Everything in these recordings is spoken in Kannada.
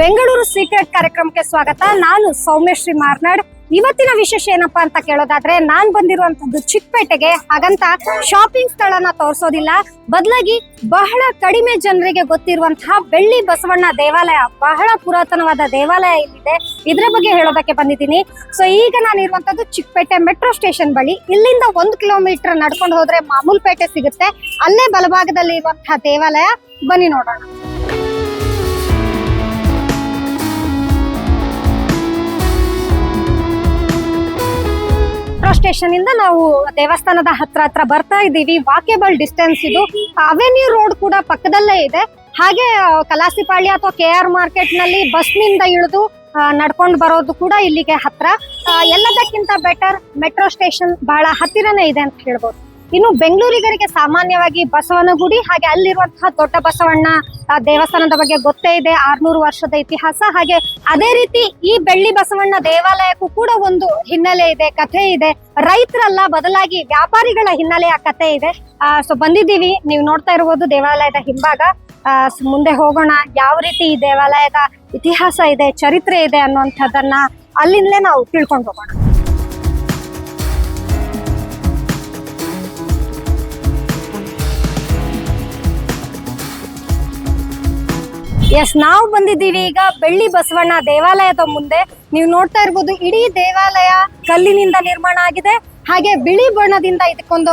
ಬೆಂಗಳೂರು ಸೀಕ್ರೆಟ್ ಕಾರ್ಯಕ್ರಮಕ್ಕೆ ಸ್ವಾಗತ. ನಾನು ಸೌಮ್ಯಶ್ರೀ ಮಾರ್ನಾಡ್. ಇವತ್ತಿನ ವಿಶೇಷ ಏನಪ್ಪಾ ಅಂತ ಕೇಳೋದಾದ್ರೆ, ನಾನ್ ಬಂದಿರುವಂತದ್ದು ಚಿಕ್ಕಪೇಟೆಗೆ. ಹಾಗಂತ ಶಾಪಿಂಗ್ ಸ್ಥಳನ ತೋರಿಸೋದಿಲ್ಲ, ಬದಲಾಗಿ ಬಹಳ ಕಡಿಮೆ ಜನರಿಗೆ ಗೊತ್ತಿರುವಂತಹ ಬೆಳ್ಳಿ ಬಸವಣ್ಣ ದೇವಾಲಯ, ಬಹಳ ಪುರಾತನವಾದ ದೇವಾಲಯ ಇಲ್ಲಿದೆ. ಇದ್ರ ಬಗ್ಗೆ ಹೇಳೋದಕ್ಕೆ ಬಂದಿದ್ದೀನಿ. ಸೊ ಈಗ ನಾನು ಇರುವಂತದ್ದು ಚಿಕ್ಕಪೇಟೆ ಮೆಟ್ರೋ ಸ್ಟೇಷನ್ ಬಳಿ. ಇಲ್ಲಿಂದ 1 ಕಿಲೋಮೀಟರ್ ನಡ್ಕೊಂಡು ಹೋದ್ರೆ ಮಾಮೂಲ್ ಪೇಟೆ ಸಿಗುತ್ತೆ. ಅಲ್ಲೇ ಬಲಭಾಗದಲ್ಲಿ ಇರುವಂತಹ ದೇವಾಲಯ, ಬನ್ನಿ ನೋಡೋಣ. ಸ್ಟೇಷನ್ ಇಂದ ನಾವು ದೇವಸ್ಥಾನದ ಹತ್ರ ಬರ್ತಾ ಇದ್ದೀವಿ. ವಾಕೇಬಲ್ ಡಿಸ್ಟೆನ್ಸ್ ಇದು. ಅವೆನ್ಯೂ ರೋಡ್ ಕೂಡ ಪಕ್ಕದಲ್ಲೇ ಇದೆ. ಹಾಗೆ ಕಲಾಸಿಪಾಳ್ಯ ಅಥವಾ KR ಮಾರ್ಕೆಟ್ ನಲ್ಲಿ ಬಸ್ನಿಂದ ಇಳಿದು ನಡ್ಕೊಂಡು ಬರೋದು ಕೂಡ ಇಲ್ಲಿಗೆ ಹತ್ರ. ಎಲ್ಲದಕ್ಕಿಂತ ಬೆಟರ್ ಮೆಟ್ರೋ ಸ್ಟೇಷನ್ ಬಹಳ ಹತ್ತಿರನೇ ಇದೆ ಅಂತ ಹೇಳ್ಬೋದು. ಇನ್ನು ಬೆಂಗಳೂರಿಗರಿಗೆ ಸಾಮಾನ್ಯವಾಗಿ ಬಸವನಗುಡಿ ಹಾಗೆ ಅಲ್ಲಿರುವಂತಹ ದೊಡ್ಡ ಬಸವಣ್ಣ ದೇವಸ್ಥಾನದ ಬಗ್ಗೆ ಗೊತ್ತೇ ಇದೆ. 600 ವರ್ಷದ ಇತಿಹಾಸ. ಹಾಗೆ ಅದೇ ರೀತಿ ಈ ಬೆಳ್ಳಿ ಬಸವಣ್ಣ ದೇವಾಲಯಕ್ಕೂ ಕೂಡ ಒಂದು ಹಿನ್ನೆಲೆ ಇದೆ, ಕಥೆ ಇದೆ. ರೈತರಲ್ಲ, ಬದಲಾಗಿ ವ್ಯಾಪಾರಿಗಳ ಹಿನ್ನೆಲೆಯ ಕಥೆ ಇದೆ. ಸೊ ಬಂದಿದ್ದೀವಿ, ನೀವು ನೋಡ್ತಾ ಇರ್ಬೋದು ದೇವಾಲಯದ ಹಿಂಭಾಗ. ಮುಂದೆ ಹೋಗೋಣ, ಯಾವ ರೀತಿ ಈ ದೇವಾಲಯದ ಇತಿಹಾಸ ಇದೆ, ಚರಿತ್ರೆ ಇದೆ ಅನ್ನುವಂಥದ್ದನ್ನ ಅಲ್ಲಿಂದಲೇ ನಾವು ತಿಳ್ಕೊಂಡು ಹೋಗೋಣ. ಎಸ್, ನಾವು ಬಂದಿದ್ದೀವಿ ಈಗ ಬೆಳ್ಳಿ ಬಸವಣ್ಣ ದೇವಾಲಯದ ಮುಂದೆ. ನೀವು ನೋಡ್ತಾ ಇರ್ಬೋದು, ಇಡೀ ದೇವಾಲಯ ಕಲ್ಲಿನಿಂದ ನಿರ್ಮಾಣ ಆಗಿದೆ. ಹಾಗೆ ಬಿಳಿ ಬಣ್ಣದಿಂದ ಇದಕ್ಕೊಂದು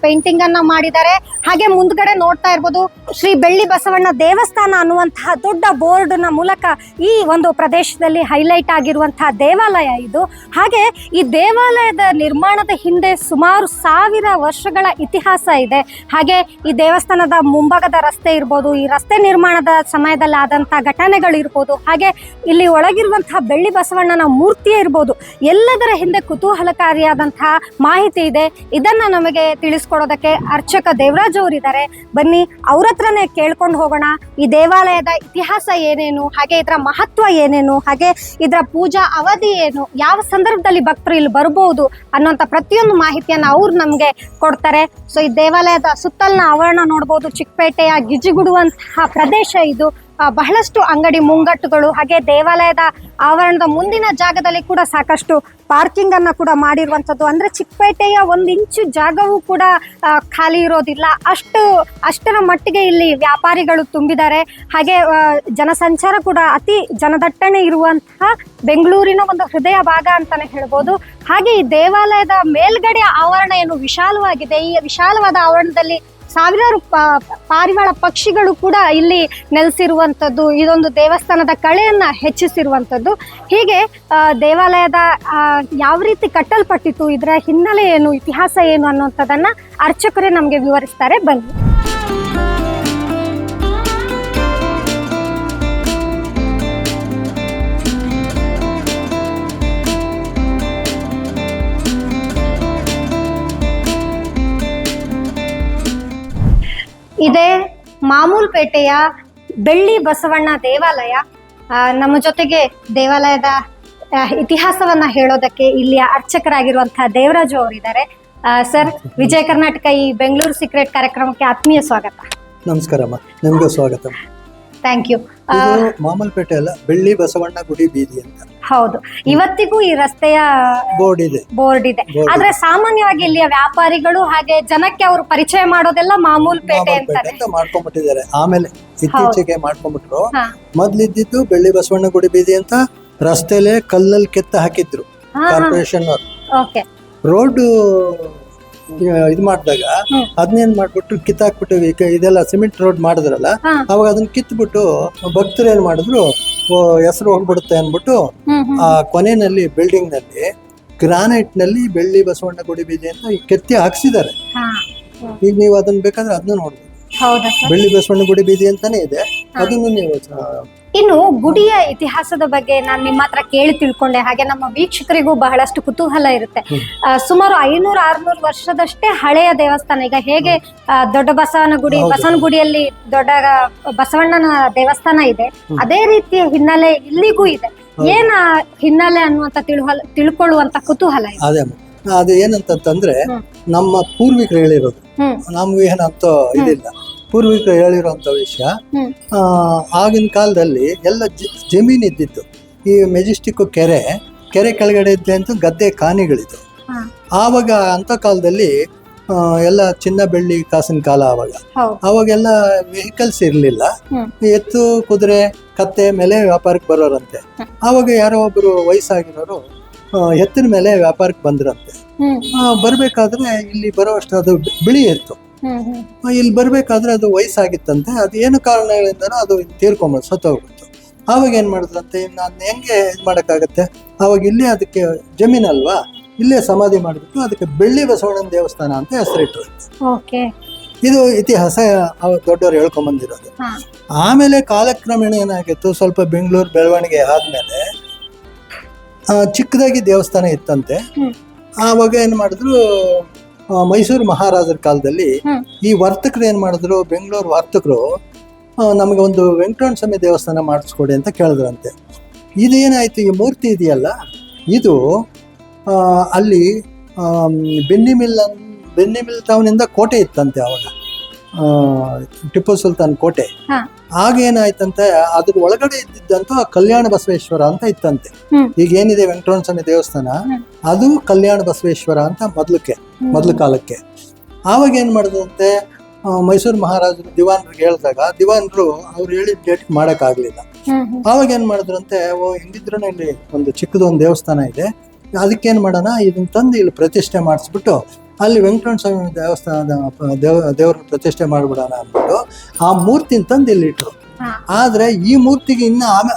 ಪೇಂಟಿಂಗ್ ಅನ್ನ ಮಾಡಿದ್ದಾರೆ. ಹಾಗೆ ಮುಂದ್ಗಡೆ ನೋಡ್ತಾ ಇರ್ಬೋದು, ಶ್ರೀ ಬೆಳ್ಳಿ ಬಸವಣ್ಣ ದೇವಸ್ಥಾನ ಅನ್ನುವಂತಹ ದೊಡ್ಡ ಬೋರ್ಡ್ ನ ಮೂಲಕ ಈ ಒಂದು ಪ್ರದೇಶದಲ್ಲಿ ಹೈಲೈಟ್ ಆಗಿರುವಂತಹ ದೇವಾಲಯ ಇದು. ಹಾಗೆ ಈ ದೇವಾಲಯದ ನಿರ್ಮಾಣದ ಹಿಂದೆ ಸುಮಾರು 1000 ವರ್ಷಗಳ ಇತಿಹಾಸ ಇದೆ. ಹಾಗೆ ಈ ದೇವಸ್ಥಾನದ ಮುಂಭಾಗದ ರಸ್ತೆ ಇರ್ಬೋದು, ಈ ರಸ್ತೆ ನಿರ್ಮಾಣದ ಸಮಯದಲ್ಲಿ ಆದಂತಹ ಘಟನೆಗಳಿರ್ಬೋದು, ಹಾಗೆ ಇಲ್ಲಿ ಒಳಗಿರುವಂತಹ ಬೆಳ್ಳಿ ಬಸವಣ್ಣನ ಮೂರ್ತಿ ಇರ್ಬೋದು, ಎಲ್ಲದರ ಹಿಂದೆ ಕುತೂಹಲಕಾರಿಯಾದಂತಹ ಮಾಹಿತಿ ಇದೆ. ಇದನ್ನ ನಮಗೆ ತಿಳಿಸ್ಕೊಡೋದಕ್ಕೆ ಅರ್ಚಕ ದೇವರಾಜ್ ಅವರಿದ್ದಾರೆ. ಬನ್ನಿ, ಅವ್ರ ಹತ್ರನೇ ಕೇಳ್ಕೊಂಡು ಹೋಗೋಣ. ಈ ದೇವಾಲಯದ ಇತಿಹಾಸ ಏನೇನು, ಹಾಗೆ ಇದರ ಮಹತ್ವ ಏನೇನು, ಹಾಗೆ ಇದರ ಪೂಜಾ ಅವಧಿ ಏನು, ಯಾವ ಸಂದರ್ಭದಲ್ಲಿ ಭಕ್ತರು ಇಲ್ಲಿ ಬರ್ಬೋದು ಅನ್ನುವಂಥ ಪ್ರತಿಯೊಂದು ಮಾಹಿತಿಯನ್ನ ಅವ್ರು ನಮ್ಗೆ ಕೊಡ್ತಾರೆ. ಸೊ ಈ ದೇವಾಲಯದ ಸುತ್ತಲಿನ ಆವರಣ ನೋಡ್ಬೋದು. ಚಿಕ್ಕಪೇಟೆಯ ಗಿಜಿಗುಡುವಂತಹ ಪ್ರದೇಶ ಇದು. ಬಹಳಷ್ಟು ಅಂಗಡಿ ಮುಂಗಟ್ಟುಗಳು, ಹಾಗೆ ದೇವಾಲಯದ ಆವರಣದ ಮುಂದಿನ ಜಾಗದಲ್ಲಿ ಕೂಡ ಸಾಕಷ್ಟು ಪಾರ್ಕಿಂಗ್ ಅನ್ನ ಕೂಡ ಮಾಡಿರುವಂಥದ್ದು. ಅಂದ್ರೆ ಚಿಕ್ಕಪೇಟೆಯ 1 ಇಂಚು ಜಾಗವೂ ಕೂಡ ಖಾಲಿ ಇರೋದಿಲ್ಲ. ಅಷ್ಟರ ಮಟ್ಟಿಗೆ ಇಲ್ಲಿ ವ್ಯಾಪಾರಿಗಳು ತುಂಬಿದ್ದಾರೆ. ಹಾಗೆ ಜನಸಂಚಾರ ಕೂಡ ಅತಿ ಜನದಟ್ಟಣೆ ಇರುವಂತಹ ಬೆಂಗಳೂರಿನ ಒಂದು ಹೃದಯ ಭಾಗ ಅಂತಾನೆ ಹೇಳ್ಬೋದು. ಹಾಗೆ ಈ ದೇವಾಲಯದ ಮೇಲ್ಗಡೆ ಆವರಣ ಏನು ವಿಶಾಲವಾಗಿದೆ. ಈ ವಿಶಾಲವಾದ ಆವರಣದಲ್ಲಿ ಸಾವಿರಾರು ಪಾರಿವಾಳ ಪಕ್ಷಿಗಳು ಕೂಡ ಇಲ್ಲಿ ನೆಲೆಸಿರುವಂಥದ್ದು. ಇದೊಂದು ದೇವಸ್ಥಾನದ ಕಳೆಯನ್ನ ಹೆಚ್ಚಿಸಿರುವಂಥದ್ದು. ಹೀಗೆ ದೇವಾಲಯದ ಯಾವ ರೀತಿ ಕಟ್ಟಲ್ಪಟ್ಟಿತ್ತು, ಇದರ ಹಿನ್ನೆಲೆ ಏನು, ಇತಿಹಾಸ ಏನು ಅನ್ನುವಂಥದ್ದನ್ನ ಅರ್ಚಕರೇ ನಮಗೆ ವಿವರಿಸ್ತಾರೆ. ಬನ್ನಿ. ಇದೇ ಮಾಮೂಲ್ ಪೇಟೆಯ ಬೆಳ್ಳಿ ಬಸವಣ್ಣ ದೇವಾಲಯ. ನಮ್ಮ ಜೊತೆಗೆ ದೇವಾಲಯದ ಇತಿಹಾಸವನ್ನ ಹೇಳೋದಕ್ಕೆ ಇಲ್ಲಿಯ ಅರ್ಚಕರಾಗಿರುವಂತಹ ದೇವರಾಜು ಅವರಿದ್ದಾರೆ. ಸರ್, ವಿಜಯ ಕರ್ನಾಟಕ ಈ ಬೆಂಗಳೂರು ಸೀಕ್ರೆಟ್ ಕಾರ್ಯಕ್ರಮಕ್ಕೆ ಆತ್ಮೀಯ ಸ್ವಾಗತ. ನಮಸ್ಕಾರಮ್ಮ, ನಿಮ್ಗೂ ಸ್ವಾಗತ. Thank you. ಮಾಮಲ್ಪೇಟೆ ಅಲ್ಲ, ಬೆಳ್ಳಿ ಬಸವಣ್ಣ ಗುಡಿ ಬೀದಿ ಅಂತ. ಹೌದು, ಇವತ್ತಿಗೂ ಈ ರಸ್ತೆಯ ಬೋರ್ಡ್ ಇದೆ. ಆದ್ರೆ ಸಾಮಾನ್ಯವಾಗಿ ಇಲ್ಲಿಯ ವ್ಯಾಪಾರಿಗಳು ಹಾಗೆ ಜನಕ್ಕೆ ಅವರು ಪರಿಚಯ ಮಾಡೋದೆಲ್ಲ ಮಾಮೂಲ್ ಪೇಟೆ ಅಂತ ಮಾಡ್ಕೊಂಡ್ಬಿಟ್ಟಿದ್ದಾರೆ. ಆಮೇಲೆ ಇತ್ತೀಚೆಗೆ ಮಾಡ್ಕೊಂಡ್ಬಿಟ್ರು. ಮೊದ್ಲಿದ್ದು ಬೆಳ್ಳಿ ಬಸವಣ್ಣ ಗುಡಿ ಬೀದಿ ಅಂತ ರಸ್ತೆಲೆ ಕಲ್ಲಲ್ಲಿ ಕೆತ್ತ ಹಾಕಿದ್ರು ಕಾರ್ಪೊರೇಷನ್ ಅವರು. ರೋಡ್ ಇದು ಮಾಡಿದಾಗ ಅದನ್ನೇನ್ ಮಾಡ್ಬಿಟ್ಟು ಕಿತ್ತಾಕ್ಬಿಟ್ಟು, ಇದೆಲ್ಲ ಸಿಮೆಂಟ್ ರೋಡ್ ಮಾಡಿದ್ರಲ್ಲ, ಅವಾಗ ಅದನ್ನ ಕಿತ್ಬಿಟ್ಟು ಭಕ್ತರು ಏನ್ ಮಾಡಿದ್ರು, ಹೆಸರು ಹೋಗ್ಬಿಡುತ್ತೆ ಅನ್ಬಿಟ್ಟು ಆ ಕೊನೆಯಲ್ಲಿ ಬಿಲ್ಡಿಂಗ್ ನಲ್ಲಿ ಗ್ರಾನೈಟ್ ನಲ್ಲಿ ಬೆಳ್ಳಿ ಬಸವಣ್ಣ ಗುಡಿ ಬೀದಿ ಅಂತ ಕೆತ್ತಿ ಹಾಕ್ಸಿದ್ದಾರೆ. ಈಗ ನೀವು ಅದನ್ನ ಬೇಕಾದ್ರೆ ಅದನ್ನ ನೋಡ್ಬೋದು. ಬೆಳ್ಳಿ ಬಸವಣ್ಣ ಗುಡಿ ಬೀದಿ ಅಂತಾನೆ ಇದೆ. ಅದನ್ನು ನೀವು ಇನ್ನು ಗುಡಿಯ ಇತಿಹಾಸದ ಬಗ್ಗೆ ನಾನು ನಿಮ್ಮ ಹತ್ರ ಕೇಳಿ ತಿಳ್ಕೊಂಡೆ. ಹಾಗೆ ನಮ್ಮ ವೀಕ್ಷಕರಿಗೂ ಬಹಳಷ್ಟು ಕುತೂಹಲ ಇರುತ್ತೆ. ಸುಮಾರು 500-600 ವರ್ಷದಷ್ಟೇ ಹಳೆಯ ದೇವಸ್ಥಾನ. ಈಗ ಹೇಗೆ ದೊಡ್ಡ ಬಸವನ ಗುಡಿಯಲ್ಲಿ ದೊಡ್ಡ ಬಸವಣ್ಣನ ದೇವಸ್ಥಾನ ಇದೆ, ಅದೇ ರೀತಿಯ ಹಿನ್ನೆಲೆ ಇಲ್ಲಿಗೂ ಇದೆ. ಏನ ಹಿನ್ನೆಲೆ ಅನ್ನುವಂತ ತಿಳ್ಕೊಳ್ಳುವಂತ ಕುತೂಹಲ ಇದೆ. ಅದು ಏನಂತಂದ್ರೆ, ನಮ್ಮ ಪೂರ್ವಿಕರು ಹೇಳಿರೋದು, ನಮ್ಗೆ ಏನಂತ ಇದಿಲ್ಲ. ಪೂರ್ವಿಕರು ಹೇಳಿರುವಂಥ ವಿಷಯ. ಆಗಿನ ಕಾಲದಲ್ಲಿ ಎಲ್ಲ ಜಮೀನು ಇದ್ದಿತ್ತು. ಈ ಮೆಜೆಸ್ಟಿಕ್ ಕೆರೆ ಕೆಳಗಡೆ ಇದ್ದಂತೂ ಗದ್ದೆ ಕಾನಿಗಳಿದ್ದು. ಆವಾಗ ಅಂಥ ಕಾಲದಲ್ಲಿ ಎಲ್ಲ ಚಿನ್ನ ಬೆಳ್ಳಿ ಕಾಸಿನ ಕಾಲ. ಅವಾಗೆಲ್ಲ ವೆಹಿಕಲ್ಸ್ ಇರಲಿಲ್ಲ. ಎತ್ತು ಕುದುರೆ ಕತ್ತೆ ಮೇಲೆ ವ್ಯಾಪಾರಕ್ಕೆ ಬರೋರಂತೆ. ಆವಾಗ ಯಾರೋ ಒಬ್ರು ವಯಸ್ಸಾಗಿರೋರು ಎತ್ತಿನ ಮೇಲೆ ವ್ಯಾಪಾರಕ್ಕೆ ಬಂದ್ರಂತೆ. ಬರ್ಬೇಕಾದ್ರೆ ಇಲ್ಲಿ ಬರೋವಷ್ಟು ಅದು ಬಿಳಿ ಎತ್ತು. ಇಲ್ಲಿ ಬರ್ಬೇಕಾದ್ರೆ ಅದು ವಯಸ್ಸಾಗಿತ್ತಂತೆ. ಅದು ಏನು ಕಾರಣಗಳಿಂದನೋ ಅದು ತೀರ್ಕೊಂಬ ಸತ್ತೋಗ್ಬಿಡ್ತು. ಆವಾಗ ಏನ್ ಮಾಡಿದ್ರಂತೆ, ನಾನು ಹೆಂಗೆ ಇದು ಮಾಡೋಕ್ಕಾಗತ್ತೆ, ಆವಾಗ ಇಲ್ಲೇ ಅದಕ್ಕೆ ಜಮೀನಲ್ವಾ, ಇಲ್ಲೇ ಸಮಾಧಿ ಮಾಡಿಬಿಟ್ಟು ಅದಕ್ಕೆ ಬೆಳ್ಳಿ ಬಸವಣ್ಣನ ದೇವಸ್ಥಾನ ಅಂತ ಹೆಸರಿಟ್ರು. ಇದು ಇತಿಹಾಸ ದೊಡ್ಡವರು ಹೇಳ್ಕೊಂಬಂದಿರೋದು. ಆಮೇಲೆ ಕಾಲಕ್ರಮೇಣ ಏನಾಗಿತ್ತು, ಸ್ವಲ್ಪ ಬೆಂಗಳೂರು ಬೆಳವಣಿಗೆ ಆದ್ಮೇಲೆ ಚಿಕ್ಕದಾಗಿ ದೇವಸ್ಥಾನ ಇತ್ತಂತೆ. ಆವಾಗ ಏನ್ ಮಾಡಿದ್ರು, ಮೈಸೂರು ಮಹಾರಾಜರ ಕಾಲದಲ್ಲಿ ಈ ವರ್ತಕರು ಏನ್ ಮಾಡಿದ್ರು, ಬೆಂಗಳೂರು ವರ್ತಕರು ನಮಗೆ ಒಂದು ವೆಂಕಟರಮಣ ಸ್ವಾಮಿ ದೇವಸ್ಥಾನ ಮಾಡಿಸ್ಕೊಡಿ ಅಂತ ಕೇಳಿದ್ರಂತೆ. ಇದೇನಾಯ್ತು, ಈ ಮೂರ್ತಿ ಇದೆಯಲ್ಲ, ಇದು ಅಲ್ಲಿ ಬೆನ್ನಿಮಿಲ್ ಟೌನಿಂದ ಕೋಟೆ ಇತ್ತಂತೆ ಅವಾಗ, ಟಿಪ್ಪು ಸುಲ್ತಾನ್ ಕೋಟೆ. ಆಗ ಏನಾಯ್ತಂತೆ, ಅದ್ರ ಒಳಗಡೆ ಇದ್ದಿದ್ದಂತ ಕಲ್ಯಾಣ ಬಸವೇಶ್ವರ ಅಂತ ಇತ್ತಂತೆ. ಈಗ ಏನಿದೆ ವೆಂಕಟರಮಣ ಸ್ವಾಮಿ ದೇವಸ್ಥಾನ, ಅದು ಕಲ್ಯಾಣ ಬಸವೇಶ್ವರ ಅಂತ ಮೊದ್ಲು ಕಾಲಕ್ಕೆ. ಆವಾಗ ಏನ್ ಮಾಡಿದಂತೆ, ಮೈಸೂರು ಮಹಾರಾಜರು ದಿವಾನರಿಗೆ ಹೇಳಿದಾಗ ದಿವಾನರು ಅವ್ರು ಹೇಳಿದ ಡೇಟ್ ಮಾಡೋಕ್ಕಾಗಲಿಲ್ಲ. ಆವಾಗ ಏನ್ ಮಾಡಿದ್ರಂತೆ, ಹಿಂಗಿದ್ರು ಇಲ್ಲಿ ಒಂದು ಚಿಕ್ಕದೊಂದು ದೇವಸ್ಥಾನ ಇದೆ, ಅದಕ್ಕೇನು ಮಾಡೋಣ, ಇದನ್ನ ತಂದು ಇಲ್ಲಿ ಪ್ರತಿಷ್ಠೆ ಮಾಡಿಸ್ಬಿಟ್ಟು ಅಲ್ಲಿ ವೆಂಕಟರಮಣ ಸ್ವಾಮಿ ದೇವಸ್ಥಾನದ ದೇವ್ರ ಪ್ರತಿಷ್ಠೆ ಮಾಡಿಬಿಡೋಣ ಅಂದ್ಬಿಟ್ಟು ಆ ಮೂರ್ತಿನ ತಂದು ಇಲ್ಲಿ ಇಟ್ರು. ಆದ್ರೆ ಈ ಮೂರ್ತಿಗೆ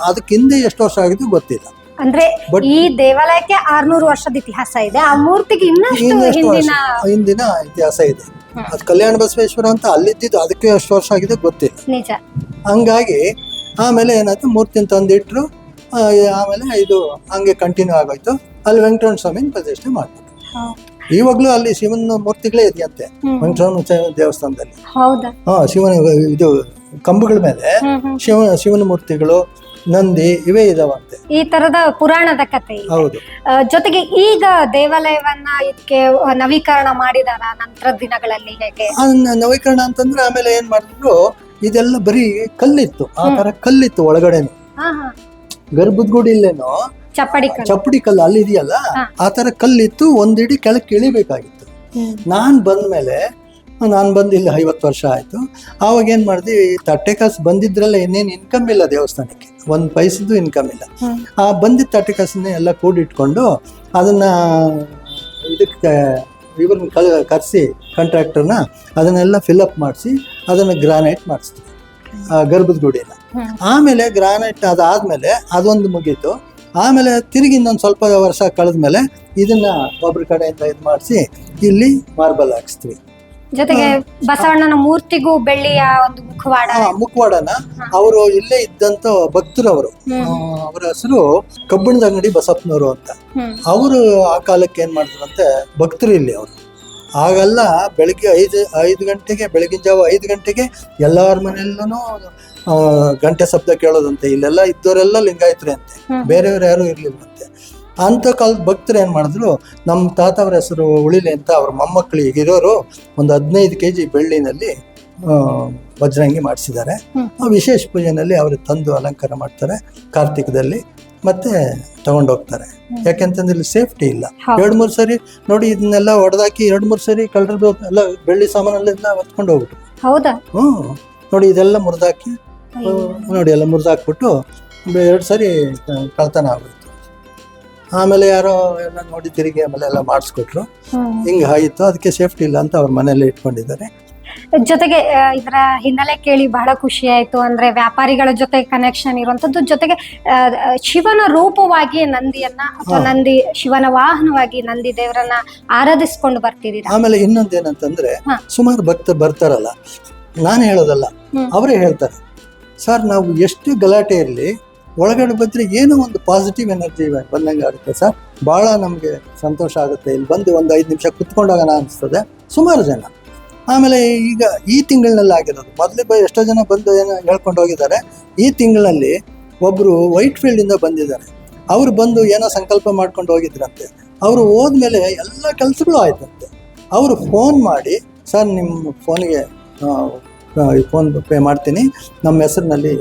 ಅದಕ್ಕೆ ಹಿಂದೆ ಎಷ್ಟು ವರ್ಷ ಆಗಿದ್ದು ಗೊತ್ತಿಲ್ಲ. ಅಂದ್ರೆ ಈ ದೇವಾಲಯಕ್ಕೆ 600 ವರ್ಷದ ಇತಿಹಾಸ ಇದೆ, ಆ ಮೂರ್ತಿಗೆ ಹಿಂದಿನ ಇತಿಹಾಸ ಇದೆ. ಅದು ಕಲ್ಯಾಣ ಬಸವೇಶ್ವರ ಅಂತ ಅಲ್ಲಿದ್ದು, ಅದಕ್ಕೆ ಎಷ್ಟು ವರ್ಷ ಆಗಿದೆ ಗೊತ್ತಿಲ್ಲ. ನಿಜ. ಹಂಗಾಗಿ ಆಮೇಲೆ ಏನಾಯ್ತು, ಮೂರ್ತಿನ ತಂದಿಟ್ರು. ಆಮೇಲೆ ಇದು ಹಂಗೆ ಕಂಟಿನ್ಯೂ ಆಗೋಯ್ತು. ಅಲ್ಲಿ ವೆಂಕಟರಮಣ ಸ್ವಾಮಿನ ಪ್ರತಿಷ್ಠೆ ಮಾಡ್ಬಿಟ್ರು. ಇವಾಗ್ಲೂ ಅಲ್ಲಿ ಶಿವನ ಮೂರ್ತಿಗಳೇ ಇದೆಯಂತೆ ವೆಂಕಟರಮಣ ದೇವಸ್ಥಾನದಲ್ಲಿ. ಶಿವನ ಇದು ಕಂಬಗಳ ಮೇಲೆ ಶಿವನ ಮೂರ್ತಿಗಳು, ನಂದಿ ಇವೇ ಇದಾವಂತೆ. ಈ ತರದ ಪುರಾಣದ ಕಥೆ. ಹೌದು. ಜೊತೆಗೆ ಈಗ ದೇವಾಲಯವನ್ನ ಇದಕ್ಕೆ ನವೀಕರಣ ಮಾಡಿದಾರ ನಂತರ ದಿನಗಳಲ್ಲಿ? ಹೇಗೆ ನವೀಕರಣ ಅಂತಂದ್ರೆ ಆಮೇಲೆ ಏನ್ ಮಾಡಿದ್ರು, ಇದೆಲ್ಲ ಬರೀ ಕಲ್ಲಿತ್ತು, ಆ ತರ ಕಲ್ಲಿತ್ತು ಒಳಗಡೆನು. ಗರ್ಭದ ಗುಡಿ ಇಲ್ಲೇನೋ ಚಪ್ಪಡಿ ಕಲ್ಲು ಅಲ್ಲಿ ಇದೆಯಲ್ಲ, ಆ ತರ ಕಲ್ಲಿತ್ತು. ಒಂದಿಡಿ ಕೆಳಕ್ಕೆ ಇಳಿಬೇಕಾಗಿತ್ತು. ನಾನ್ ಬಂದು ಇಲ್ಲಿ 50 ವರ್ಷ ಆಯ್ತು. ಆವಾಗ ಏನ್ ಮಾಡಿದ್ವಿ, ತಟ್ಟೆ ಕಾಸು ಬಂದಿದ್ರಲ್ಲ, ಇನ್ನೇನು ಇನ್ಕಮ್ ಇಲ್ಲ ದೇವಸ್ಥಾನಕ್ಕೆ, 1 ಪೈಸದ್ದು ಇನ್ಕಮ್ ಇಲ್ಲ. ಆ ಬಂದಿದ್ದ ತಟ್ಟೆ ಕಾಸನ್ನೇ ಎಲ್ಲ ಕೂಡಿಟ್ಕೊಂಡು ಅದನ್ನ ಇದಕ್ಕೆ ಇವ್ರನ್ನ ಕರೆಸಿ ಕಾಂಟ್ರಾಕ್ಟರ್ನ ಅದನ್ನೆಲ್ಲ ಫಿಲ್ಅಪ್ ಮಾಡಿಸಿ ಅದನ್ನ ಗ್ರಾನೈಟ್ ಮಾಡಿಸ್ತೀವಿ ಗರ್ಭದ ಗುಡಿನ. ಆಮೇಲೆ ಗ್ರಾನೈಟ್ ಅದಾದ್ಮೇಲೆ ಅದೊಂದು ಮುಗೀತು. ಆಮೇಲೆ ತಿರುಗಿ ಇನ್ನೊಂದು ಸ್ವಲ್ಪ ವರ್ಷ ಕಳೆದ್ಮೇಲೆ ಇದನ್ನ ಒಬ್ಬರ ಕಡೆಯಿಂದ ಇದು ಮಾಡಿಸಿ ಇಲ್ಲಿ ಮಾರ್ಬಲ್ ಹಾಕಿಸ್ತೀವಿ. ಜೊತೆಗೆ ಬಸವಣ್ಣನ ಮೂರ್ತಿಗೂ ಬೆಳ್ಳಿಯ ಒಂದು ಮುಖವಾಡನ ಅವರು ಇಲ್ಲೇ ಇದ್ದಂತ ಭಕ್ತರು. ಅವರ ಹೆಸರು ಕಬ್ಬಣದ ಅಂಗಡಿ ಬಸಪ್ಪನವರು ಅಂತ. ಅವರು ಆ ಕಾಲಕ್ಕೆ ಏನ್ ಮಾಡಿದ್ರಂತೆ, ಭಕ್ತರು ಇಲ್ಲಿ ಅವರು. ಆಗೆಲ್ಲ ಬೆಳಗ್ಗೆ 5 ಗಂಟೆಗೆ, ಬೆಳಗಿನ ಜಾವ 5 ಗಂಟೆಗೆ ಎಲ್ಲಾರ ಮನೆಯಲ್ಲೂ ಗಂಟೆ ಶಬ್ದ ಕೇಳೋದಂತೆ. ಇಲ್ಲೆಲ್ಲ ಇದ್ದವರೆಲ್ಲ ಲಿಂಗಾಯತ್ರಿ ಅಂತೆ, ಬೇರೆಯವ್ರು ಯಾರು ಇರ್ಲಿಲ್ವಂತೆ. ಅಂತ ಕಾಲದ ಭಕ್ತರು ಏನ್ ಮಾಡಿದ್ರು, ನಮ್ಮ ತಾತವ್ರ ಹೆಸರು ಉಳಿಲಿ ಅಂತ ಅವ್ರ ಮೊಮ್ಮಕ್ಕಳಿಗೆ ಇರೋರು ಒಂದು 15 kg ಬೆಳ್ಳಿನಲ್ಲಿ ವಜ್ರಂಗಿ ಮಾಡಿಸಿದ್ದಾರೆ. ವಿಶೇಷ ಪೂಜೆನಲ್ಲಿ ಅವರು ತಂದು ಅಲಂಕಾರ ಮಾಡ್ತಾರೆ ಕಾರ್ತಿಕದಲ್ಲಿ, ಮತ್ತೆ ತಗೊಂಡೋಗ್ತಾರೆ. ಯಾಕೆಂತಂದ್ರೆ ಇಲ್ಲಿ ಸೇಫ್ಟಿ ಇಲ್ಲ. 2-3 ಸರಿ ನೋಡಿ ಇದನ್ನೆಲ್ಲ ಹೊಡೆದಾಕಿ 2-3 ಸರಿ ಕಳ್ಳರು ಎಲ್ಲ ಬೆಳ್ಳಿ ಸಾಮಾನೆಲ್ಲ ಹೊತ್ಕೊಂಡು ಹೋಗ್ಬಿಟ್ರು. ಹೌದಾ? ನೋಡಿ ಇದೆಲ್ಲ ಮುರಿದಾಕಿ ನೋಡಿ ಎಲ್ಲ ಮುರಿದಾಕ್ಬಿಟ್ಟು 2 ಸರಿ ಕಳ್ತನ ಆಗ್ಬಿಡ್ತು. ಆಮೇಲೆ ಯಾರೋ ಎಲ್ಲ ನೋಡಿ ತಿರುಗಿ ಆಮೇಲೆ ಎಲ್ಲ ಮಾಡಿಸ್ಕೊಟ್ರು. ಹಿಂಗ ಆಯಿತು. ಅದಕ್ಕೆ ಸೇಫ್ಟಿ ಇಲ್ಲ ಅಂತ ಅವ್ರ ಮನೆಯಲ್ಲೇ ಇಟ್ಕೊಂಡಿದ್ದಾರೆ. ಜೊತೆಗೆ ಇದರ ಹಿನ್ನೆಲೆ ಕೇಳಿ ಬಹಳ ಖುಷಿ ಆಯ್ತು. ಅಂದ್ರೆ ವ್ಯಾಪಾರಿಗಳ ಜೊತೆ ಕನೆಕ್ಷನ್ ಇರುವಂತದ್ದು, ಜೊತೆಗೆ ಶಿವನ ರೂಪವಾಗಿ ನಂದಿಯನ್ನ ಅಥವಾ ನಂದಿ ಶಿವನ ವಾಹನವಾಗಿ ನಂದಿ ದೇವರನ್ನ ಆರಾಧಿಸ್ಕೊಂಡು ಬರ್ತಿದ್ದೀರಾ. ಆಮೇಲೆ ಇನ್ನೊಂದೇನಂತಂದ್ರೆ, ಸುಮಾರು ಭಕ್ತರು ಬರ್ತಾರಲ್ಲ, ನಾನು ಹೇಳೋದಲ್ಲ, ಅವರೇ ಹೇಳ್ತಾರೆ, ಸರ್ ನಾವು ಎಷ್ಟು ಗಲಾಟೆ ಇರಲಿ ಒಳಗಡೆ ಬಂದ್ರೆ ಏನೋ ಒಂದು ಪಾಸಿಟಿವ್ ಎನರ್ಜಿ ಬಂದಂಗೆ ಆಗುತ್ತೆ ಸರ್, ಬಹಳ ನಮಗೆ ಸಂತೋಷ ಆಗುತ್ತೆ, ಇಲ್ಲಿ ಬಂದು ಒಂದು 5 ನಿಮಿಷ ಕುತ್ಕೊಂಡಾಗನ ಅನಿಸ್ತದೆ ಸುಮಾರು ಜನ. ಆಮೇಲೆ ಈಗ ಈ ತಿಂಗಳಿನಲ್ಲಿ ಆಗಿರೋದು, ಮೊದಲೇ ಎಷ್ಟೋ ಜನ ಬಂದು ಏನೋ ಹೇಳ್ಕೊಂಡು ಹೋಗಿದ್ದಾರೆ. ಈ ತಿಂಗಳಲ್ಲಿ ಒಬ್ಬರು ವೈಟ್ ಫೀಲ್ಡಿಂದ ಬಂದಿದ್ದಾರೆ. ಅವರು ಬಂದು ಏನೋ ಸಂಕಲ್ಪ ಮಾಡ್ಕೊಂಡು ಹೋಗಿದ್ರಂತೆ. ಅವರು ಹೋದ್ಮೇಲೆ ಎಲ್ಲ ಕೆಲಸಗಳು ಆಯ್ತಂತೆ. ಅವರು ಫೋನ್ ಮಾಡಿ, ಸರ್ ನಿಮ್ಮ ಫೋನಿಗೆ ಫೋನ್ ಪೇ ಮಾಡ್ತೀನಿ, ನಮ್ಮ ಹೆಸರಿನಲ್ಲಿ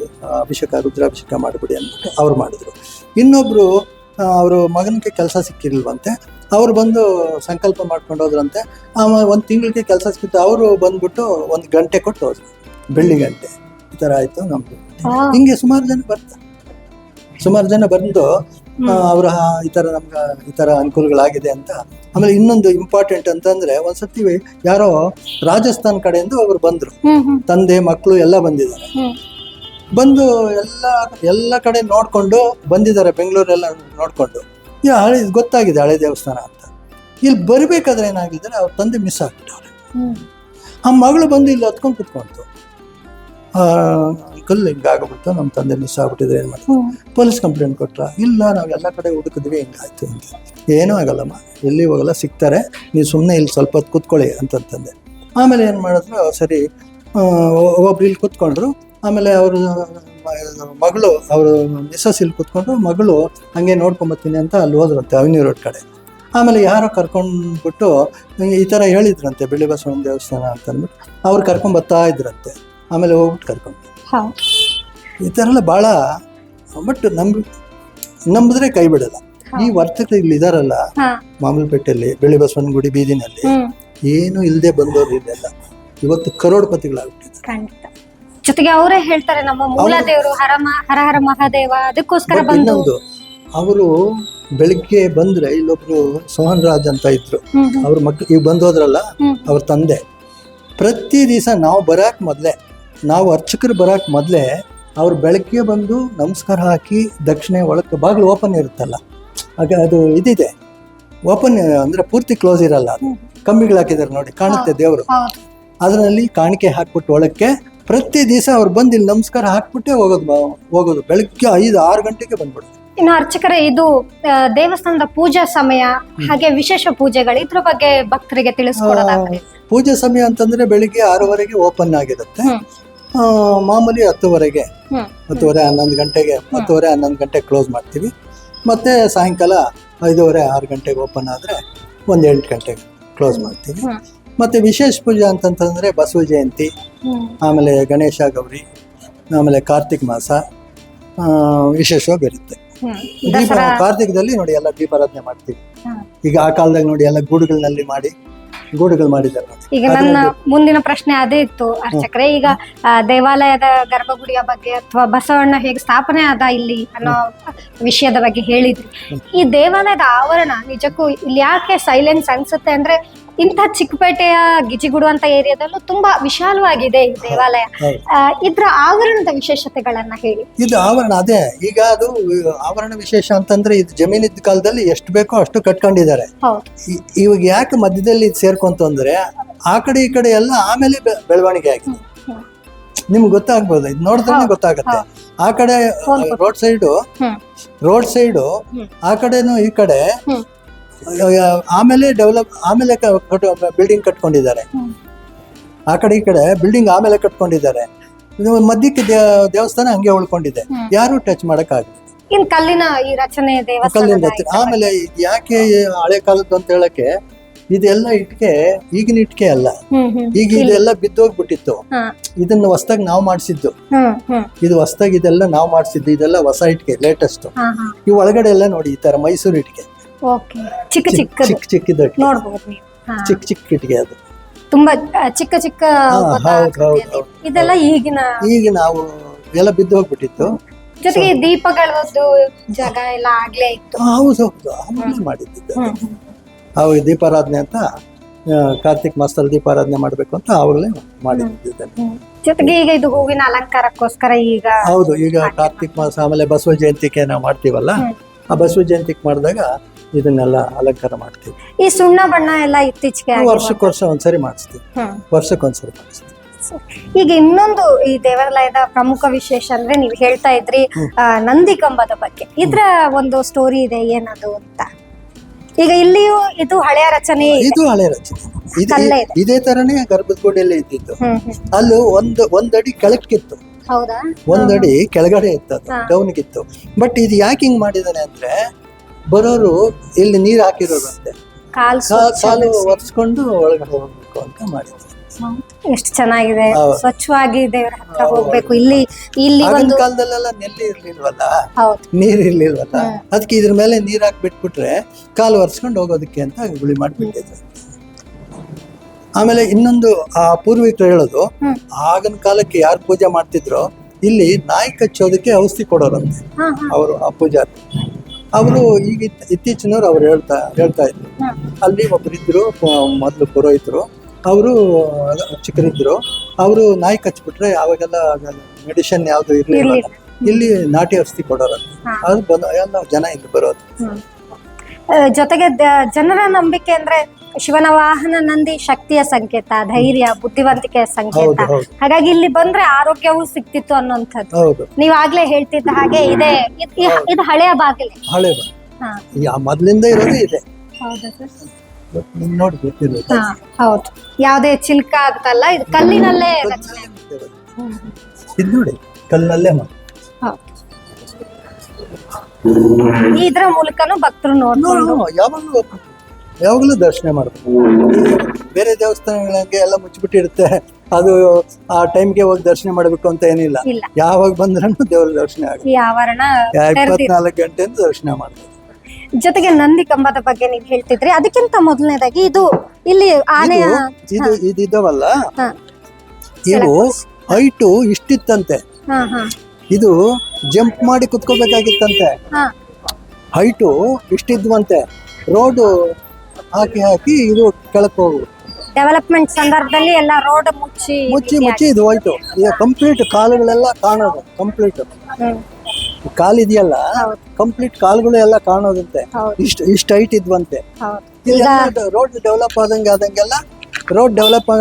ಅಭಿಷೇಕ ರುದ್ರಾಭಿಷೇಕ ಮಾಡಿಬಿಡಿ ಅಂದ್ಬಿಟ್ಟು ಅವ್ರು ಮಾಡಿದರು. ಇನ್ನೊಬ್ಬರು ಅವರು ಮಗನಿಗೆ ಕೆಲಸ ಸಿಕ್ಕಿರ್ಲಿಲ್ವಂತೆ, ಅವ್ರು ಬಂದು ಸಂಕಲ್ಪ ಮಾಡ್ಕೊಂಡು ಹೋದ್ರಂತೆ. ಒಂದು ತಿಂಗಳಿಗೆ ಕೆಲಸ ಸಿಕ್ಕಿತ್ತು, ಅವರು ಬಂದ್ಬಿಟ್ಟು 1 ಗಂಟೆ ಕೊಟ್ಟು ಹೋದ್ರು, ಬೆಳ್ಳಿ ಗಂಟೆ. ಈ ಥರ ಆಯಿತು ನಮ್ಮದು. ಹಿಂಗೆ ಸುಮಾರು ಜನ ಬಂದು ಅವ್ರ ಈ ಥರ ನಮ್ಗೆ ಈ ಥರ ಅನುಕೂಲಗಳಾಗಿದೆ ಅಂತ. ಆಮೇಲೆ ಇನ್ನೊಂದು ಇಂಪಾರ್ಟೆಂಟ್ ಅಂತಂದರೆ, ಒಂದ್ಸತಿ ಯಾರೋ ರಾಜಸ್ಥಾನ್ ಕಡೆಯಿಂದ ಒಬ್ರು ಬಂದರು, ತಂದೆ ಮಕ್ಕಳು ಎಲ್ಲ ಬಂದಿದ್ದಾರೆ. ಬಂದು ಎಲ್ಲ ಕಡೆ ನೋಡಿಕೊಂಡು ಬಂದಿದ್ದಾರೆ, ಬೆಂಗಳೂರೆಲ್ಲ ನೋಡಿಕೊಂಡು. ಹಳೆ ಗೊತ್ತಾಗಿದೆ ಹಳೆ ದೇವಸ್ಥಾನ ಅಂತ. ಇಲ್ಲಿ ಬರಬೇಕಾದ್ರೆ ಏನಾಗಿದ್ದಾರೆ, ಅವ್ರ ತಂದೆ ಮಿಸ್ ಆಗ್ಬಿಟ್ಟವ್ರೆ. ಆ ಮಗಳು ಬಂದು ಇಲ್ಲಿ ಹತ್ಕೊಂಡು ಕುತ್ಕೊಂತು. ಅಂಕಲ್ ಹಿಂಗಾಗ್ಬಿಟ್ಟು ನಮ್ಮ ತಂದೆ ಮಿಸ್ ಆಗ್ಬಿಟ್ಟಿದ್ರೆ ಏನು ಮಾಡ್ತಾರೆ, ಪೊಲೀಸ್ ಕಂಪ್ಲೇಂಟ್ ಕೊಟ್ರ? ಇಲ್ಲ, ನಾವು ಎಲ್ಲ ಕಡೆ ಹುಡುಕಿದ್ವಿ, ಹಿಂಗಾಯ್ತು ಅಂತ. ಏನೂ ಆಗಲ್ಲಮ್ಮ, ಎಲ್ಲಿ ಹೋಗಲ್ಲ, ಸಿಗ್ತಾರೆ, ನೀವು ಸುಮ್ಮನೆ ಇಲ್ಲಿ ಸ್ವಲ್ಪ ಹೊತ್ತು ಕೂತ್ಕೊಳ್ಳಿ ಅಂತಂತಂದೆ. ಆಮೇಲೆ ಏನು ಮಾಡಿದ್ರು, ಸರಿ ಒಬ್ರು ಇಲ್ಲಿ ಕೂತ್ಕೊಂಡ್ರು. ಆಮೇಲೆ ಅವರು ಮಗಳು, ಅವರು ಮಿಸ್ಸಸ್ ಇಲ್ಲಿ ಕೂತ್ಕೊಂಡು, ಮಗಳು ಹಂಗೆ ನೋಡ್ಕೊಂಬತ್ತೀನಿ ಅಂತ ಅಲ್ಲಿ ಹೋದ್ರಂತೆ ಅವೆನ್ಯೂ ರೋಡ್ ಕಡೆ. ಆಮೇಲೆ ಯಾರೋ ಕರ್ಕೊಂಡ್ಬಿಟ್ಟು ಈ ಥರ ಹೇಳಿದ್ರಂತೆ, ಬೆಳ್ಳಿ ಬಸವಣ್ಣ ದೇವಸ್ಥಾನ ಅಂತ ಅಂದ್ಬಿಟ್ಟು ಅವ್ರು ಕರ್ಕೊಂಬರ್ತಾ ಇದ್ರಂತೆ. ಆಮೇಲೆ ಹೋಗ್ಬಿಟ್ಟು ಕರ್ಕೊಂಡು ಈ ಥರ ಎಲ್ಲ ಭಾಳ. ಬಟ್ ನಂಬಿದ್ರೆ ಕೈ ಬಿಡಲ್ಲ. ಈ ವರ್ತಕರು ಇಲ್ಲಿ ಇದಾರಲ್ಲ ಮಾಮೂಲಪೇಟೆಯಲ್ಲಿ, ಬೆಳ್ಳಿ ಬಸವಣ್ಣ ಗುಡಿ ಬೀದಿನಲ್ಲಿ, ಏನು ಇಲ್ಲದೆ ಬಂದವರು ಇಲ್ಲೆಲ್ಲ ಇವತ್ತು ಕರೋಡ್ಪತಿಗಳಾಗ್ಬಿಟ್ಟಿದ್ದಾರೆ. ಜೊತೆಗೆ ಅವರೇ ಹೇಳ್ತಾರೆ, ನಮ್ಮ ಮೂಲ ದೇವರು ಹರ ಹರ ಮಹಾದೇವ, ಅದಕ್ಕೋಸ್ಕರ ಬಂದು. ಅವರು ಬೆಳಿಗ್ಗೆ ಬಂದ್ರೆ, ಇಲ್ಲೊಬ್ರು ಸೋಹನ್ ರಾಜ್ ಅಂತ ಇದ್ರು, ಅವ್ರ ಮಕ್ಳು ಈಗ ಬಂದೋದ್ರಲ್ಲ, ಅವ್ರ ತಂದೆ ಪ್ರತಿ ದಿವಸ ನಾವು ಬರಾಕ್ ಮೊದಲೇ, ನಾವು ಅರ್ಚಕರು ಬರಾಕ್ ಮೊದಲೇ ಅವ್ರು ಬೆಳಗ್ಗೆ ಬಂದು ನಮಸ್ಕಾರ ಹಾಕಿ ದಕ್ಷಿಣೆ ಒಳಕ್ಕೆ ಬಾಗಿಲು ಓಪನ್ ಇರುತ್ತಲ್ಲ, ಆಗ ಅದು ಇದಿದೆ ಓಪನ್ ಅಂದ್ರೆ ಪೂರ್ತಿ ಕ್ಲೋಸ್ ಇರಲ್ಲ, ಅದು ಕಂಬಿಗಳು ಹಾಕಿದ್ದಾರೆ ನೋಡಿ, ಕಾಣುತ್ತೆ ದೇವರು. ಅದರಲ್ಲಿ ಕಾಣಿಕೆ ಹಾಕ್ಬಿಟ್ಟು ಒಳಕ್ಕೆ ಪ್ರತಿ ದಿವಸ ಅವ್ರು ಬಂದು ಇಲ್ಲಿ ನಮಸ್ಕಾರ ಹಾಕ್ಬಿಟ್ಟೆ ಹೋಗೋದು ಬೆಳಗ್ಗೆ 5-6 ಗಂಟೆಗೆ ಬಂದ್ಬಿಡೋದು. ಇನ್ನು ಅರ್ಚಕರ ಇದು ದೇವಸ್ಥಾನದ ಪೂಜಾ ಸಮಯ ಹಾಗೆ ವಿಶೇಷ ಪೂಜೆಗಳು, ಇದ್ರ ಬಗ್ಗೆ ಭಕ್ತರಿಗೆ ತಿಳಿಸ್ಕೊಡೋದಾದ್ರೆ? ಪೂಜೆ ಸಮಯ ಅಂತಂದ್ರೆ ಬೆಳಿಗ್ಗೆ 6:30ಗೆ ಓಪನ್ ಆಗಿರುತ್ತೆ, ಮಾಮೂಲಿ 10:30 11 ಗಂಟೆಗೆ 10:30-11 ಗಂಟೆಗೆ ಕ್ಲೋಸ್ ಮಾಡ್ತೀವಿ. ಮತ್ತೆ ಸಾಯಂಕಾಲ 5:30-6 ಗಂಟೆಗೆ ಓಪನ್ ಆದರೆ 8 ಗಂಟೆಗೆ ಕ್ಲೋಸ್ ಮಾಡ್ತೀವಿ. ಮತ್ತೆ ವಿಶೇಷ ಪೂಜೆ ಅಂತಂತಂದ್ರೆ ಬಸವ ಜಯಂತಿ, ಆಮೇಲೆ ಗಣೇಶ ಗೌರಿ, ಆಮೇಲೆ ಕಾರ್ತಿಕ್ ಮಾಸ ವಿಶೇಷವಾಗಿರುತ್ತೆ. ಕಾರ್ತಿಕದಲ್ಲಿ ನೋಡಿ ಎಲ್ಲ ದೀಪಾರಾಧನೆ ಮಾಡ್ತೀವಿ. ಈಗ ಆ ಕಾಲದಾಗ ನೋಡಿ ಎಲ್ಲ ಗೂಡುಗಳು ಮಾಡಿದ್ದಾರೆ. ಈಗ ನನ್ನ ಮುಂದಿನ ಪ್ರಶ್ನೆ ಅದೇ ಇತ್ತು ಅರ್ಚಕರೇ. ಈಗ ದೇವಾಲಯದ ಗರ್ಭಗುಡಿಯ ಬಗ್ಗೆ ಅಥವಾ ಬಸವಣ್ಣ ಹೇಗೆ ಸ್ಥಾಪನೆ ಆದ ಇಲ್ಲಿ ಅನ್ನೋ ವಿಷಯದ ಬಗ್ಗೆ ಹೇಳಿದ್ರಿ. ಈ ದೇವಾಲಯದ ಆವರಣ ನಿಜಕ್ಕೂ ಇಲ್ಲಿ ಯಾಕೆ ಸೈಲೆನ್ಸ್ ಅನ್ಸುತ್ತೆ ಅಂದ್ರೆ, ಇಂಥ ಚಿಕ್ಕಪೇಟೆಯ ಗಿಜಿಗುಡು ಅಂತ ಏರಿಯಾದಲ್ಲೂ ತುಂಬಾ ವಿಶಾಲವಾಗಿದೆ ಈ ದೇವಾಲಯ. ಇದ್ರ ಆವರಣದ ವಿಶೇಷತೆಗಳನ್ನ ಹೇಳಿ. ಇದು ಆವರಣ ಅದೇ, ಈಗ ಅದು ಆವರಣ ವಿಶೇಷ ಅಂತಂದ್ರೆ, ಇದು ಜಮೀನಿದ್ದ ಕಾಲದಲ್ಲಿ ಎಷ್ಟು ಬೇಕೋ ಅಷ್ಟು ಕಟ್ಕೊಂಡಿದ್ದಾರೆ. ಇವಾಗ ಯಾಕೆ ಮಧ್ಯದಲ್ಲಿ ಸೇರ್ಕೊಂತ ಅಂದ್ರೆ, ಆ ಕಡೆ ಈ ಕಡೆ ಎಲ್ಲ ಆಮೇಲೆ ಬೆಳವಣಿಗೆ ಆಗಿದೆ. ನಿಮ್ಗೆ ಗೊತ್ತಾಗ್ಬೋದು, ಇದು ನೋಡಿದ್ರೆ ಗೊತ್ತಾಗತ್ತೆ. ಆ ಕಡೆ ರೋಡ್ ಸೈಡು ಆ ಕಡೆನು ಈ ಕಡೆ ಆಮೇಲೆ ಬಿಲ್ಡಿಂಗ್ ಕಟ್ಕೊಂಡಿದ್ದಾರೆ. ಆ ಕಡೆ ಈ ಕಡೆ ಬಿಲ್ಡಿಂಗ್ ಆಮೇಲೆ ಕಟ್ಕೊಂಡಿದ್ದಾರೆ. ಮಧ್ಯಕ್ಕೆ ದೇವಸ್ಥಾನ ಹಂಗೆ ಉಳ್ಕೊಂಡಿದೆ, ಯಾರು ಟಚ್ ಮಾಡಕ್ ಆಗಿಲ್ಲ. ಕಲ್ಲಿನ ಈ ರಚನೆ ಆಮೇಲೆ ಯಾಕೆ ಹಳೆ ಕಾಲದ್ದು ಅಂತ ಹೇಳಕ್ಕೆ, ಇದೆಲ್ಲ ಇಟ್ಕೆ ಈಗಿನ ಇಟ್ಕೆ ಅಲ್ಲ, ಈಗ ಇದೆಲ್ಲ ಬಿದ್ದೋಗ್ಬಿಟ್ಟಿತ್ತು. ಇದನ್ನ ಹೊಸದಾಗಿ ನಾವು ಮಾಡಿಸಿದ್ದು, ಇದು ಹೊಸದಾಗಿ ಇದೆಲ್ಲ ನಾವು ಮಾಡಿಸಿದ್ದು, ಇದೆಲ್ಲ ಹೊಸ ಇಟ್ಕೆ ಲೇಟೆಸ್ಟ್. ಈ ಒಳಗಡೆ ಎಲ್ಲ ನೋಡಿ ಈ ತರ ಮೈಸೂರು ಇಟ್ಕೆ, ಚಿಕ್ಕ ಇಟ್ಕೆ, ಅದು ತುಂಬಾ ಚಿಕ್ಕ ಇದೆಲ್ಲ ಈಗಿನ ನಾವು ಎಲ್ಲ ಬಿದ್ದು ಹೋಗ್ಬಿಟ್ಟಿತ್ತು. ಜೊತೆಗೆ ದೀಪಗಳದ್ದು ಜಾಗ ಎಲ್ಲ ಆಗ್ಲೇ ಇತ್ತು. ಹೌದು, ಆಮೇಲೆ ಮಾಡಿದ್ದು. ಅವಾಗ ದೀಪಾರಾಧನೆ ಅಂತ, ಕಾರ್ತಿಕ್ ಮಾಸದಲ್ಲಿ ದೀಪಾರಾಧನೆ ಮಾಡ್ಬೇಕು ಅಂತ ಅವಾಗಲೇ ಮಾಡಿದ್ದಿದ್ದೇನೆ. ಜೊತೆಗೆ ಈಗ ಇದು ಹೂವಿನ ಅಲಂಕಾರಕ್ಕೋಸ್ಕರ ಈಗ ಹೌದು, ಈಗ ಕಾರ್ತಿಕ್ ಮಾಸ ಆಮೇಲೆ ಬಸವ ಜಯಂತಿಗೆ ನಾವು ಮಾಡ್ತೀವಲ್ಲ, ಆ ಬಸವ ಜಯಂತಿಗೆ ಮಾಡಿದಾಗ ಇದನ್ನೆಲ್ಲ ಅಲಂಕಾರ ಮಾಡ್ತೀವಿ. ಈ ಸುಣ್ಣ ಬಣ್ಣ ಎಲ್ಲ ಇತ್ತೀಚೆಗೆ ವರ್ಷಕ್ಕೊಂದ್ಸರಿ ಮಾಡಿಸ್ತೀವಿ, ವರ್ಷಕ್ಕೊಂದ್ಸರಿ ಮಾಡಿಸ್ತೀವಿ. ಈಗ ಇನ್ನೊಂದು ಈ ದೇವಾಲಯದ ಪ್ರಮುಖ ವಿಶೇಷ ಅಂದ್ರೆ, ನೀವು ಹೇಳ್ತಾ ಇದ್ರಿ ನಂದಿ ಕಂಬದ ಬಗ್ಗೆ. ಇದ್ರ ಒಂದು ಸ್ಟೋರಿ ಇದೆ, ಏನದು ಅಂತ. ಈಗ ಇಲ್ಲಿಯೂ ಇದು ಹಳೆಯ ರಚನೆ, ಇದು ಹಳೆಯ ರಚನೆ, ಇದೇ ತರನೇ ಗರ್ಭದ ಗುಡಿಯಲ್ಲಿ ಇದ್ದಿದ್ದು. ಅಲ್ಲೂ ಒಂದಡಿ ಕೆಳಕ್ಕಿತ್ತು, ಹೌದಾ, ಒಂದಡಿ ಕೆಳಗಡೆ ಇತ್ತು, ಡೌನ್ಗಿತ್ತು. ಬಟ್ ಇದು ಯಾಕೆ ಹಿಂಗ್ ಮಾಡಿದಾನೆ ಅಂದ್ರೆ, ಬರೋರು ಇಲ್ಲಿ ನೀರ್ ಹಾಕಿರೋದಂತೆ, ಕಾಲು ಒರೆಸ್ಕೊಂಡು ಒಳಗಡೆ ಹೋಗ್ಬೇಕು. ಮಾಡಬೇಕು ಅಂತ ಮಾಡಿದ್ರು. ಎಷ್ಟು ಚೆನ್ನಾಗಿದೆ, ಹೌದು. ಸ್ವಚ್ಛವಾಗಿ ದೇವರ ಹತ್ರ ಹೋಗ್ಬೇಕು. ಇಲ್ಲಿ ಆಗಿನ ಒಂದು ಕಾಲದಲ್ಲೆಲ್ಲ ನೆಲ್ಲಿ ಇರ್ಲಿಲ್ವಲ್ಲ, ಹೌದು ನೀರ್ ಇರ್ಲಿಲ್ವಲ್ಲ, ಅದಕ್ಕೆ ಇದ್ರ ಮೇಲೆ ನೀರ್ ಹಾಕಿ ಬಿಟ್ಬಿಟ್ರೆ ಕಾಲು ಒರೆಸ್ಕೊಂಡು ಹೋಗೋದಕ್ಕೆ ಅಂತ ಗುಳಿ ಮಾಡಿಬಿಟ್ಟಿದ್ರು. ಆಮೇಲೆ ಇನ್ನೊಂದು ಆ ಪೂರ್ವಿಕರು ಹೇಳೋದು, ಆಗಿನ ಕಾಲಕ್ಕೆ ಯಾರು ಪೂಜೆ ಮಾಡ್ತಿದ್ರು ಇಲ್ಲಿ ನಾಯಿ ಕಚ್ಚೋದಕ್ಕೆ ಔಷಧಿ ಕೊಡೋರಂತೆ ಅವರು, ಆ ಪೂಜಾರಿ. ಅವರು ಈಗ ಇತ್ತೀಚಿನವ್ರು ಅವ್ರು ಹೇಳ್ತಾ ಇದ್ರು. ಅಲ್ಲಿ ಒಬ್ಬರಿದ್ರು ಮೊದಲು ಪುರೋಹಿತರು, ಅವರು ಚಿಕ್ಕರಿದ್ರು. ಅವರು ನಾಯಿ ಕಚ್ಬಿಟ್ರೆ ಅವಾಗೆಲ್ಲ ಮೆಡಿಸಿನ್ ಯಾವ್ದು ಇರ್ಲಿಲ್ಲ, ಇಲ್ಲಿ ನಾಟಿ ಔಷಧಿ ಕೊಡೋರಂತೆ. ಅದು ಬಂದು ಎಲ್ಲ ಜನ ಇಲ್ಲಿ ಬರೋದು. ಜೊತೆಗೆ ಜನರ ನಂಬಿಕೆ ಅಂದ್ರೆ ಶಿವನ ವಾಹನ ನಂದಿ ಶಕ್ತಿಯ ಸಂಕೇತ, ಧೈರ್ಯ, ಬುದ್ಧಿವಂತಿಕೆಯ ಸಂಕೇತ. ಹಾಗಾಗಿ ಇಲ್ಲಿ ಬಂದ್ರೆ ಆರೋಗ್ಯವೂ ಸಿಕ್ತಿತ್ತು ಅನ್ನೋಂಥದ್ದು. ಹೌದು, ನೀವ್ ಆಗ್ಲೇ ಹೇಳ್ತಿದ್ದ ಹಾಗೆ ಇದೆ. ಇದು ಹಳೆಯ ಬಾಗಿಲು. ಹಳೆ ಮೊದ್ಲಿಂದ ಇರೋದು ಇದೆ. ಹೌದಾ ಸರ್? ನೋಡಿ ಗೊತ್ತಿರೋದು. ಹೌದು, ಯಾವುದೇ ಚಿಲ್ಕ ಅಂತಲ್ಲ, ಇದು ಕಲ್ಲಿನಲ್ಲೇ ರಚನೆ. ಇದು ನೋಡಿ ಕಲ್ಲಲ್ಲೇ ಮಾಡಿ. ಇದ್ರ ಮೂಲಕನೂ ಭಕ್ತರು ನೋಡ್ಕೊಂಡು ಯಾವಾಗಲೂ ದರ್ಶನ ಮಾಡಬೇಕು. ಬೇರೆ ದೇವಸ್ಥಾನಗಳಿಗೆ ಎಲ್ಲ ಮುಚ್ಚಿಬಿಟ್ಟಿರುತ್ತೆ, ಅದು ಆ ಟೈಮ್ಗೆ ಹೋಗಿ ದರ್ಶನ ಮಾಡಬೇಕು ಅಂತ ಏನಿಲ್ಲ. ಯಾವಾಗ ಬಂದ್ರೂ ದೇವರ ದರ್ಶನ ಆಗುತ್ತೆ. 24 ಗಂಟೆ ಅಂತ ದರ್ಶನ ಮಾಡ್ತೀವಿ. ಜೊತೆಗೆ ನಂದಿ ಕಂಬದ ಬಗ್ಗೆ ನೀವು ಹೇಳ್ತಿದ್ರಿ, ಅದಕ್ಕಿಂತ ಮೊದಲನೇದಾಗಿ ಇದು ಇಲ್ಲಿ ಆನೆಯ ಇದಾವಲ್ಲ, ಇವು ಹೈಟು ಇಷ್ಟಿತ್ತಂತೆ. ಇದು ಜಂಪ್ ಮಾಡಿ ಕುತ್ಕೋಬೇಕಾಗಿತ್ತಂತೆ. ಹೈಟು ಇಷ್ಟಿದ್ವಂತೆ. ರೋಡ್ ಹಾಕಿ ಇದು ಕೆಳಕ್ಕೆ ಹೋಗುದು. ಡೆವಲಪ್ಮೆಂಟ್ ಸಂದರ್ಭದಲ್ಲಿ ಎಲ್ಲ ರೋಡ್ ಮುಚ್ಚಿ ಇದು ಹೋಯ್ತು. ಈಗ ಕಂಪ್ಲೀಟ್ ಕಾಲುಗಳೆಲ್ಲ ಕಾಣೋದು. ಕಂಪ್ಲೀಟ್ ಕಾಲಿದೆಯಲ್ಲ, ಕಂಪ್ಲೀಟ್ ಕಾಲುಗಳು ಎಲ್ಲ ಕಾಣೋದಂತೆ. ಇಷ್ಟು ಹೈಟ್ ಇದ್ವಂತೆ. ರೋಡ್ ಡೆವಲಪ್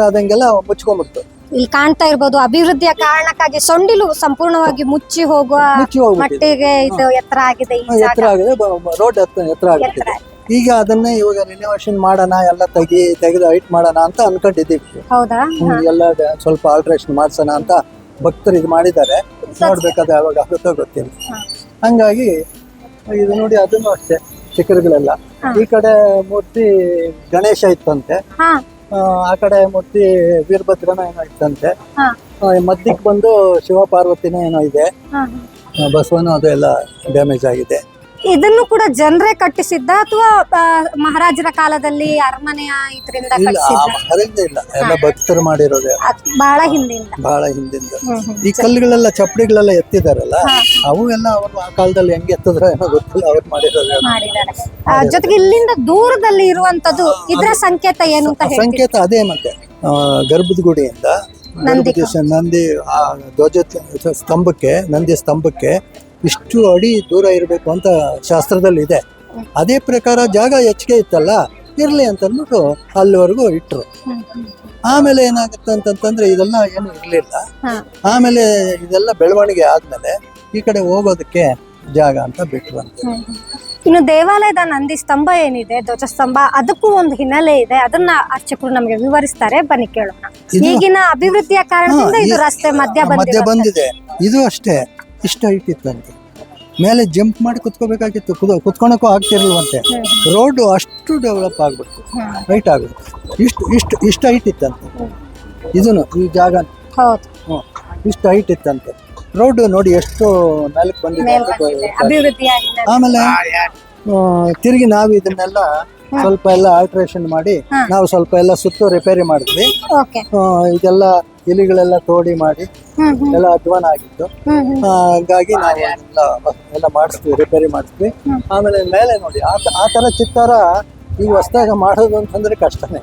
ಆದಂಗೆಲ್ಲ ಮುಚ್ಕೊಂಡ್ಬಿಡ್ತು. ಇಲ್ಲಿ ಕಾಣ್ತಾ ಇರ್ಬೋದು, ಅಭಿವೃದ್ಧಿಯ ಕಾರಣಕ್ಕಾಗಿ ಸೊಂಡಿಲು ಸಂಪೂರ್ಣವಾಗಿ ಮುಚ್ಚಿ ಹೋಗುವ ಮಟ್ಟಿಗೆ ಇದು ಎತ್ತರ ಆಗಿದೆ. ರೋಡ್ ಎತ್ತರ ಆಗುತ್ತೆ. ಈಗ ಅದನ್ನೇ ಇವಾಗ ರಿನೋವೇಷನ್ ಮಾಡೋಣ, ಎಲ್ಲ ತೆಗೆದು ಹೈಟ್ ಮಾಡೋಣ ಅಂತ ಅನ್ಕೊಂಡಿದ್ದೀವಿ. ಹೌದಾ? ಎಲ್ಲ ಸ್ವಲ್ಪ ಆಲ್ಟ್ರೇಷನ್ ಮಾಡ್ಸೋಣ ಅಂತ ಭಕ್ತರು ಇದು ಮಾಡಿದ್ದಾರೆ. ನೋಡ್ಬೇಕಾದ್ರೆ ಯಾವಾಗ ಆಗುತ್ತೋ ಗೊತ್ತಿಲ್ಲ. ಹಂಗಾಗಿ ಇದು ನೋಡಿ, ಅದನ್ನು ಅಷ್ಟೇ ಚಿಕ್ಕರುಗಳೆಲ್ಲ. ಈ ಕಡೆ ಮೂರ್ತಿ ಗಣೇಶ ಇತ್ತಂತೆ, ಆ ಕಡೆ ಮೂರ್ತಿ ವೀರಭದ್ರನ ಏನೋ ಇತ್ತಂತೆ, ಮಧ್ಯಕ್ಕೆ ಬಂದು ಶಿವ ಪಾರ್ವತಿನ ಏನೋ ಇದೆ, ಬಸವನ ಅದು ಎಲ್ಲ ಡ್ಯಾಮೇಜ್ ಆಗಿದೆ. ಇದನ್ನು ಕೂಡ ಜನರೇ ಕಟ್ಟಿಸಿದ್ದ ಅಥವಾ ಮಹಾರಾಜರ ಕಾಲದಲ್ಲಿ ಅರಮನೆಯ ಇದರಿಂದ ಇಲ್ಲ, ಎಲ್ಲ ಭಕ್ತರು ಮಾಡಿರೋದು. ಬಹಳ ಹಿಂದಿಂದ ಈ ಕಲ್ಲುಗಳೆಲ್ಲ ಚಪ್ಪಡಿಗಳೆಲ್ಲ ಎತ್ತಿದಾರಲ್ಲ, ಅವು ಎಲ್ಲ ಅವರು ಆ ಕಾಲದಲ್ಲಿ ಹೆಂಗೆ ಎತ್ತಿದ್ರ ಏನೋ ಗೊತ್ತಿಲ್ಲ, ಅವ್ರು ಮಾಡಿದ್ದಾರೆ. ಜೊತೆಗೆ ಇಲ್ಲಿಂದ ದೂರದಲ್ಲಿ ಇರುವಂತದ್ದು ಇದರ ಸಂಕೇತ ಏನು ಅಂತ ಸಂಕೇತ ಅದೇ. ಮತ್ತೆ ಗರ್ಭದ ಗುಡಿಯಿಂದ ನಂದಿ ಧ್ವಜ ಸ್ತಂಭಕ್ಕೆ, ನಂದಿ ಸ್ತಂಭಕ್ಕೆ ಇಷ್ಟು ಅಡಿ ದೂರ ಇರಬೇಕು ಅಂತ ಶಾಸ್ತ್ರದಲ್ಲಿ ಇದೆ. ಅದೇ ಪ್ರಕಾರ ಜಾಗ ಹೆಚ್ಚಿಗೆ ಇತ್ತಲ್ಲ, ಇರ್ಲಿ ಅಂತಂದ್ಬಿಟ್ಟು ಅಲ್ಲಿವರೆಗೂ ಇಟ್ರು. ಆಮೇಲೆ ಏನಾಗುತ್ತೆ ಅಂತಂತಂದ್ರೆ ಇದೆಲ್ಲ ಏನು ಇರ್ಲಿಲ್ಲ. ಆಮೇಲೆ ಇದೆಲ್ಲ ಬೆಳವಣಿಗೆ ಆದ್ಮೇಲೆ ಈ ಕಡೆ ಹೋಗೋದಕ್ಕೆ ಜಾಗ ಅಂತ ಬಿಟ್ರು ಅಂತ. ಇನ್ನು ದೇವಾಲಯದ ನಂದಿ ಸ್ತಂಭ ಏನಿದೆ, ಧ್ವಜಸ್ತಂಭ, ಅದಕ್ಕೂ ಒಂದು ಹಿನ್ನೆಲೆ ಇದೆ. ಅದನ್ನ ಅರ್ಚಕರು ನಮಗೆ ವಿವರಿಸ್ತಾರೆ, ಬನ್ನಿ ಕೇಳೋಣ. ಈಗಿನ ಅಭಿವೃದ್ಧಿಯ ಕಾರಣದಿಂದ ಇದು ರಸ್ತೆ ಮಧ್ಯ ಬಂದಿದೆ. ಇದು ಅಷ್ಟೇ ಇಷ್ಟ ಹೈಟ್ ಇತ್ತಂತೆ. ಮೇಲೆ ಜಂಪ್ ಮಾಡಿ ಕುತ್ಕೋಬೇಕಾಗಿತ್ತು, ಕುತ್ಕೊಳಕ್ಕೂ ಆಗ್ತಿರ್ಲಿಲ್ವಂತೆ. ರೋಡ್ ಅಷ್ಟು ಡೆವಲಪ್ ಆಗ್ಬಿಡ್ತು, ಹೈಟ್ ಆಗ್ಬಿಡ್ತು. ಇಷ್ಟು ಹೈಟ್ ಇತ್ತಂತೆ. ಇದನ್ನು ಈ ಜಾಗ ಇಷ್ಟು ಹೈಟ್ ಇತ್ತಂತೆ. ರೋಡ್ ನೋಡಿ ಎಷ್ಟು ಮೇಲಕ್ಕೆ ಬಂದಿದೆ. ಆಮೇಲೆ ತಿರುಗಿ ನಾವು ಇದನ್ನೆಲ್ಲ ಸ್ವಲ್ಪ ಎಲ್ಲ ಆಲ್ಟ್ರೇಷನ್ ಮಾಡಿ ನಾವು ಸ್ವಲ್ಪ ಎಲ್ಲ ಸುತ್ತು ರಿಪೇರಿ ಮಾಡಿದ್ವಿ. ಇದೆಲ್ಲ ಎಲಿಗಳೆಲ್ಲ ತೋಡಿ ಮಾಡಿ ಎಲ್ಲ ಅಧ್ವಾನ ಆಗಿತ್ತು. ಹಾಗಾಗಿ ನಾವು ಎಲ್ಲ ಮಾಡಿಸ್ತೀವಿ, ರಿಪೇರಿ ಮಾಡಿಸ್ತೀವಿ. ಆಮೇಲೆ ಮೇಲೆ ನೋಡಿ ಆ ತರ ಚಿತ್ತಾರ ಈಗ ಹೊಸದಾಗ ಮಾಡೋದು ಅಂತಂದ್ರೆ ಕಷ್ಟನೇ.